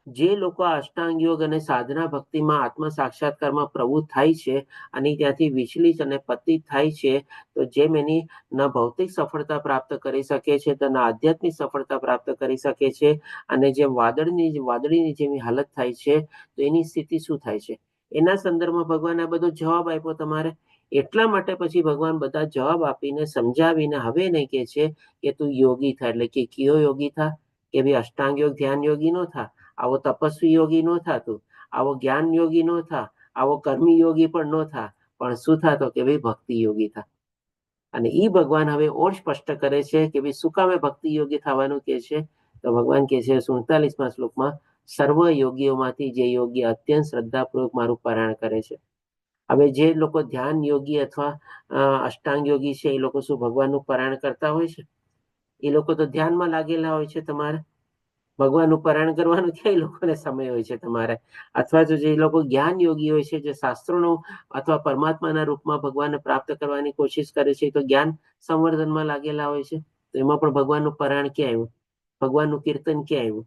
[SPEAKER 2] જે લોકો અષ્ટાંગ યોગ અને સાધના ભક્તિમાં આત્મ સાક્ષાત્કારમાં પ્રવૃત્ત થાય છે અને ત્યાંથી વિચલિત અને પતિત થાય છે, તો જેમ એની ન ભૌતિક સફળતા પ્રાપ્ત કરી શકે છે તો ન આધ્યાત્મિક સફળતા પ્રાપ્ત કરી શકે છે, અને જેમ વાદળીની જેવી હાલત થાય છે તો એની સ્થિતિ શું થાય છે, એના સંદર્ભમાં ભગવાને આ બધો જવાબ આપ્યો તમારે. એટલા માટે પછી ભગવાન બધા જવાબ આપીને સમજાવીને હવે નહીં કે છે કે તું યોગી થા. એટલે કે કયો યોગી થા? કે ભાઈ અષ્ટાંગ યોગ ધ્યાન યોગી નો થા, આવો તપસ્વી યોગી નો થાતું, આવો જ્ઞાન યોગી નો થા, આવો કર્મી યોગી પણ નો થા, પણ શું થાતો કે ભાઈ ભક્તિ યોગી થા. અને ઈ ભગવાન હવે ઓર સ્પષ્ટ કરે છે કે ભાઈ શું કામે ભક્તિ યોગી થવાનું કે છે? તો ભગવાન કે છે 47મા શ્લોકમાં, સર્વ યોગીઓમાંથી જે યોગી અત્યંત શ્રદ્ધાપૂર્વક મારું પારાયણ કરે છે. હવે જે લોકો ધ્યાન યોગી અથવા અષ્ટાંગ યોગી છે એ લોકો શું ભગવાનનું પારાયણ કરતા હોય છે? એ લોકો તો ધ્યાનમાં લાગેલા હોય છે. તમારે ભગવાનનું પારાયણ કરવાનું ક્યાં એ લોકોને સમય હોય છે તમારે? અથવા તો જે લોકો જ્ઞાન યોગી હોય છે, જે શાસ્ત્રોનું અથવા પરમાત્માના રૂપમાં ભગવાનને પ્રાપ્ત કરવાની કોશિશ કરે છે, તો જ્ઞાન સંવર્ધનમાં લાગેલા હોય છે. તો એમાં પણ ભગવાનનું પારાયણ ક્યાં આવ્યું? ભગવાનનું કીર્તન ક્યાં આવ્યું?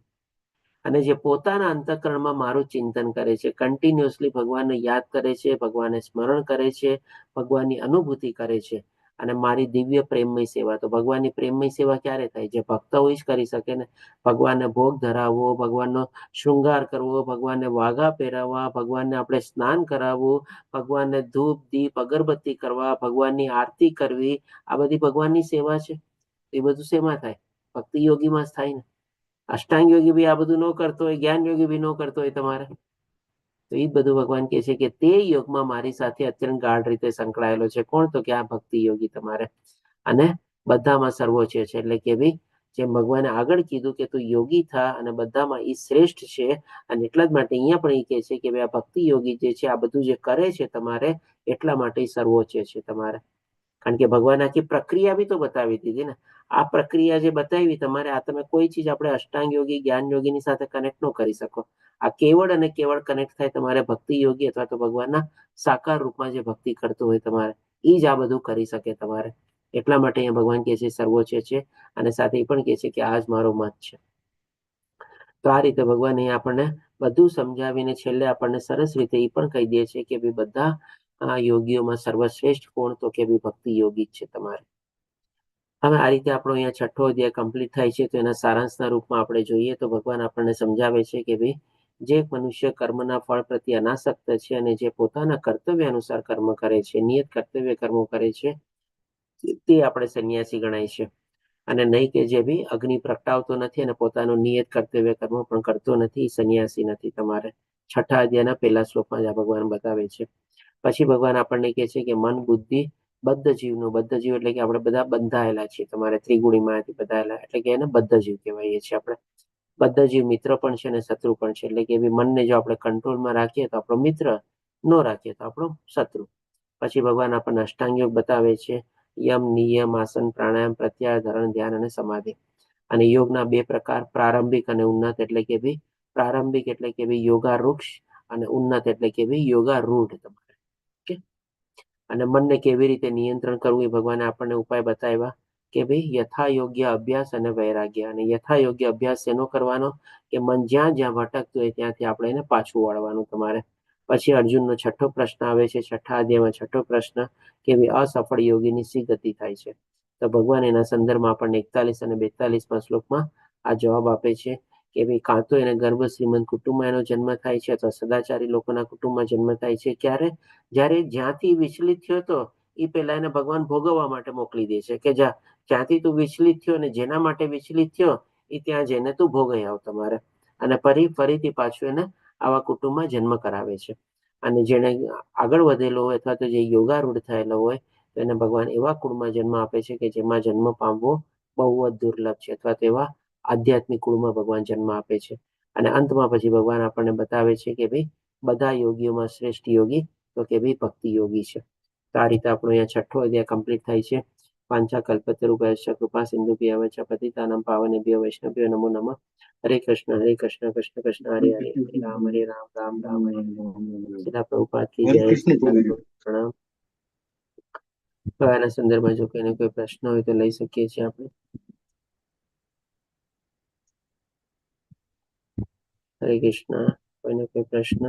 [SPEAKER 2] અને જે પોતાના અંતઃકરણમાં મારું ચિંતન કરે છે, કન્ટિન્યુઅસલી ભગવાનને યાદ કરે છે, ભગવાનને સ્મરણ કરે છે, ભગવાનની અનુભૂતિ કરે છે, અને મારી દિવ્ય પ્રેમમય સેવા. તો ભગવાનની પ્રેમમય સેવા ક્યારે થાય? જે ભક્ત હોય જ કરી શકે ને. ભગવાનને ભોગ ધરાવવો, ભગવાનનો શૃંગાર કરવો, ભગવાનને વાઘા પહેરાવવા, ભગવાનને આપણે સ્નાન કરાવવું, ભગવાનને ધૂપ દીપ અગરબત્તી કરવા, ભગવાનની આરતી કરવી, આ બધી ભગવાનની સેવા છે. એ બધું શેમાં થાય? ભક્તિ યોગીમાં જ થાય ને. અષ્ટાંગ યોગી બી આ બધું ન કરતો હોય, જ્ઞાન યોગી બી ન કરતો હોય તમારે, તો એ બધું ભગવાન કહે છે કે તે યોગમાં મારી સાથે અત્યંત ગાઢ રીતે સંકળાયેલો છે. કોણ? તો કે આ ભક્તિ યોગી તમારે. અને બધામાં સર્વોચ્ચ છે. એટલે કે ભાઈ જેમ ભગવાને આગળ કીધું કે તું યોગી થા અને બધામાં એ શ્રેષ્ઠ છે, અને એટલા જ માટે અહીંયા પણ એ કહે છે કે ભાઈ આ ભક્તિ યોગી જે છે આ બધું જે કરે છે તમારે, એટલા માટે સર્વોચ્ચ છે તમારે. કારણ કે ભગવાન આખી પ્રક્રિયા બી તો બતાવી દીધી ને. આ પ્રક્રિયા જે બતાવી તમારે, આ તમે કોઈ ચીજ આપણે અષ્ટાંગ યોગી જ્ઞાન યોગીની સાથે કનેક્ટ ન કરી શકો. આ કેવળ અને કેવળ કનેક્ટ થાય તમારે ભક્તિ યોગી અથવા તો ભગવાનના સાકાર રૂપમાં જે ભક્તિ કરતો હોય તમારે, એ જ આ બધું કરી શકે તમારે. એટલા માટે અહીંયા ભગવાન કહે છે સર્વોચ્ચ છે, અને સાથે એ પણ કહે છે કે આ જ મારો મત છે. તો આ રીતે ભગવાન અહીંયા આપણને બધું સમજાવીને છેલ્લે આપણને સરસ રીતે એ પણ કહી દે છે કે ભાઈ બધા યોગીઓમાં સર્વશ્રેષ્ઠ કોણ? તો કે ભાઈ ભક્તિ યોગી જ છે તમારે. હવે આ રીતે આપણો અહીંયા 6ઠ્ઠો અધ્યાય કમ્પ્લીટ થાય છે. તો એના સારાંશના રૂપમાં આપણે જોઈએ તો ભગવાન આપણને સમજાવે છે કે ભાઈ જે મનુષ્ય કર્મના ફળ પ્રત્યે અનાસક્ત છે અને જે પોતાના કર્તવ્ય અનુસાર કર્મ કરે છે, નિયત કર્તવ્ય કર્મો કરે છે, તે આપણે સંન્યાસી ગણાય છે. અને નહીં કે જે બી અગ્નિ પ્રગટાવતો નથી અને પોતાનું નિયત કર્તવ્ય કર્મ પણ કરતો નથી, સંન્યાસી નથી તમારે. 6ઠ્ઠા અધ્યાયના પહેલા શ્લોકમાં જ આ ભગવાન બતાવે છે. પછી ભગવાન આપણને કહે છે કે મન બુદ્ધિ બદ્ધ જીવનું, બદ્ધ જીવ એટલે કે આપણે બધા બંધાયેલા છીએ તમારે, ત્રિગુણીમાંથી બંધાયેલા, એટલે કે એને બદ્ધ જીવ કહેવાય છીએ આપણે. બદ્ધ જીવ મિત્ર પણ છે અને શત્રુ પણ છે. એટલે કે મનને જો આપણે કંટ્રોલમાં રાખીએ તો આપણો મિત્ર, ન રાખીએ તો આપણો શત્રુ. પછી ભગવાન આપણને અષ્ટાંગ યોગ બતાવે છે. યમ, નિયમ, આસન, પ્રાણાયામ, પ્રત્યાહાર, ધરણ, ધ્યાન અને સમાધિ. અને યોગના 2 પ્રકાર, પ્રારંભિક અને ઉન્નત. એટલે કે ભાઈ પ્રારંભિક એટલે કે ભાઈ યોગારૂઢ, અને ઉન્નત એટલે કે ભાઈ યોગારૂઢ તમારે. ઓકે. અને મનને કેવી રીતે નિયંત્રણ કરવું એ ભગવાને આપણને ઉપાય બતાવ્યા કે ભાઈ યથા યોગ્ય અભ્યાસ અને વૈરાગ્ય. અને યથા યોગ્ય અભ્યાસ શેનો કરવાનો? કે મન જ્યાં જ્યાં ભટકતું હોય ત્યાંથી આપણે એને પાછું વાળવાનું તમારે. પછી અર્જુનનો 6ઠ્ઠો પ્રશ્ન આવે છે, 6ઠ્ઠા અધ્યાયમાં 6ઠ્ઠો પ્રશ્ન કે ભાઈ અસફળ યોગીની શી ગતિ થાય છે? તો ભગવાન એના સંદર્ભમાં આપણને 41 અને 42મા શ્લોકમાં આ જવાબ આપે છે કે ભાઈ કાં તો એને ગર્ભ શ્રીમંત કુટુંબમાં એનો જન્મ થાય છે, અથવા સદાચારી લોકોના કુટુંબમાં જન્મ થાય છે. ક્યારે? જ્યારે જ્યાંથી વિચલિત થયો હતો એ પહેલા એને ભગવાન ભોગવવા માટે મોકલી દે છે કે જ્યાંથી તું વિચલિત થયો ને જેના માટે વિચલિત થયો એ ત્યાં જઈને તું ભોગવી આવ તમારે. અને ફરીથી પાછું એને આવા કુટુંબમાં જન્મ કરાવે છે. અને જેને આગળ વધેલો હોય અથવા તો જે યોગારૂઢ થયેલો હોય તો એને ભગવાન એવા કુળમાં જન્મ આપે છે કે જેમાં જન્મ પામવો બહુ જ દુર્લભ છે, અથવા તો એવા આધ્યાત્મિક કુળમાં ભગવાન જન્મ આપે છે. અને અંતમાં પછી ભગવાન આપણને બતાવે છે કે ભાઈ બધા યોગીઓમાં શ્રેષ્ઠ યોગી તો કે ભાઈ ભક્તિ યોગી છે. તો આ રીતે આપણો અહીંયા 6ઠ્ઠો અધ્યાય કમ્પ્લીટ થાય છે. પાંચા કલ્પતરુભ્યશ્ચ કૃપા સિંધુભ્યઃ ચ પતિતાનાં પાવનેભ્યો વૈષ્ણવેભ્યો નમો નમઃ. હરે કૃષ્ણ કૃષ્ણ કૃષ્ણ હરે હરે, હરે રામ રામ રામ હરે હરે. સીલા પ્રભુપાદ કી જય. પ્રણામ. તો આના સંદર્ભમાં જો કોઈને કોઈ પ્રશ્ન હોય તો લઈ શકીએ છીએ આપણે. હરે કૃષ્ણ. કોઈને કોઈ પ્રશ્ન?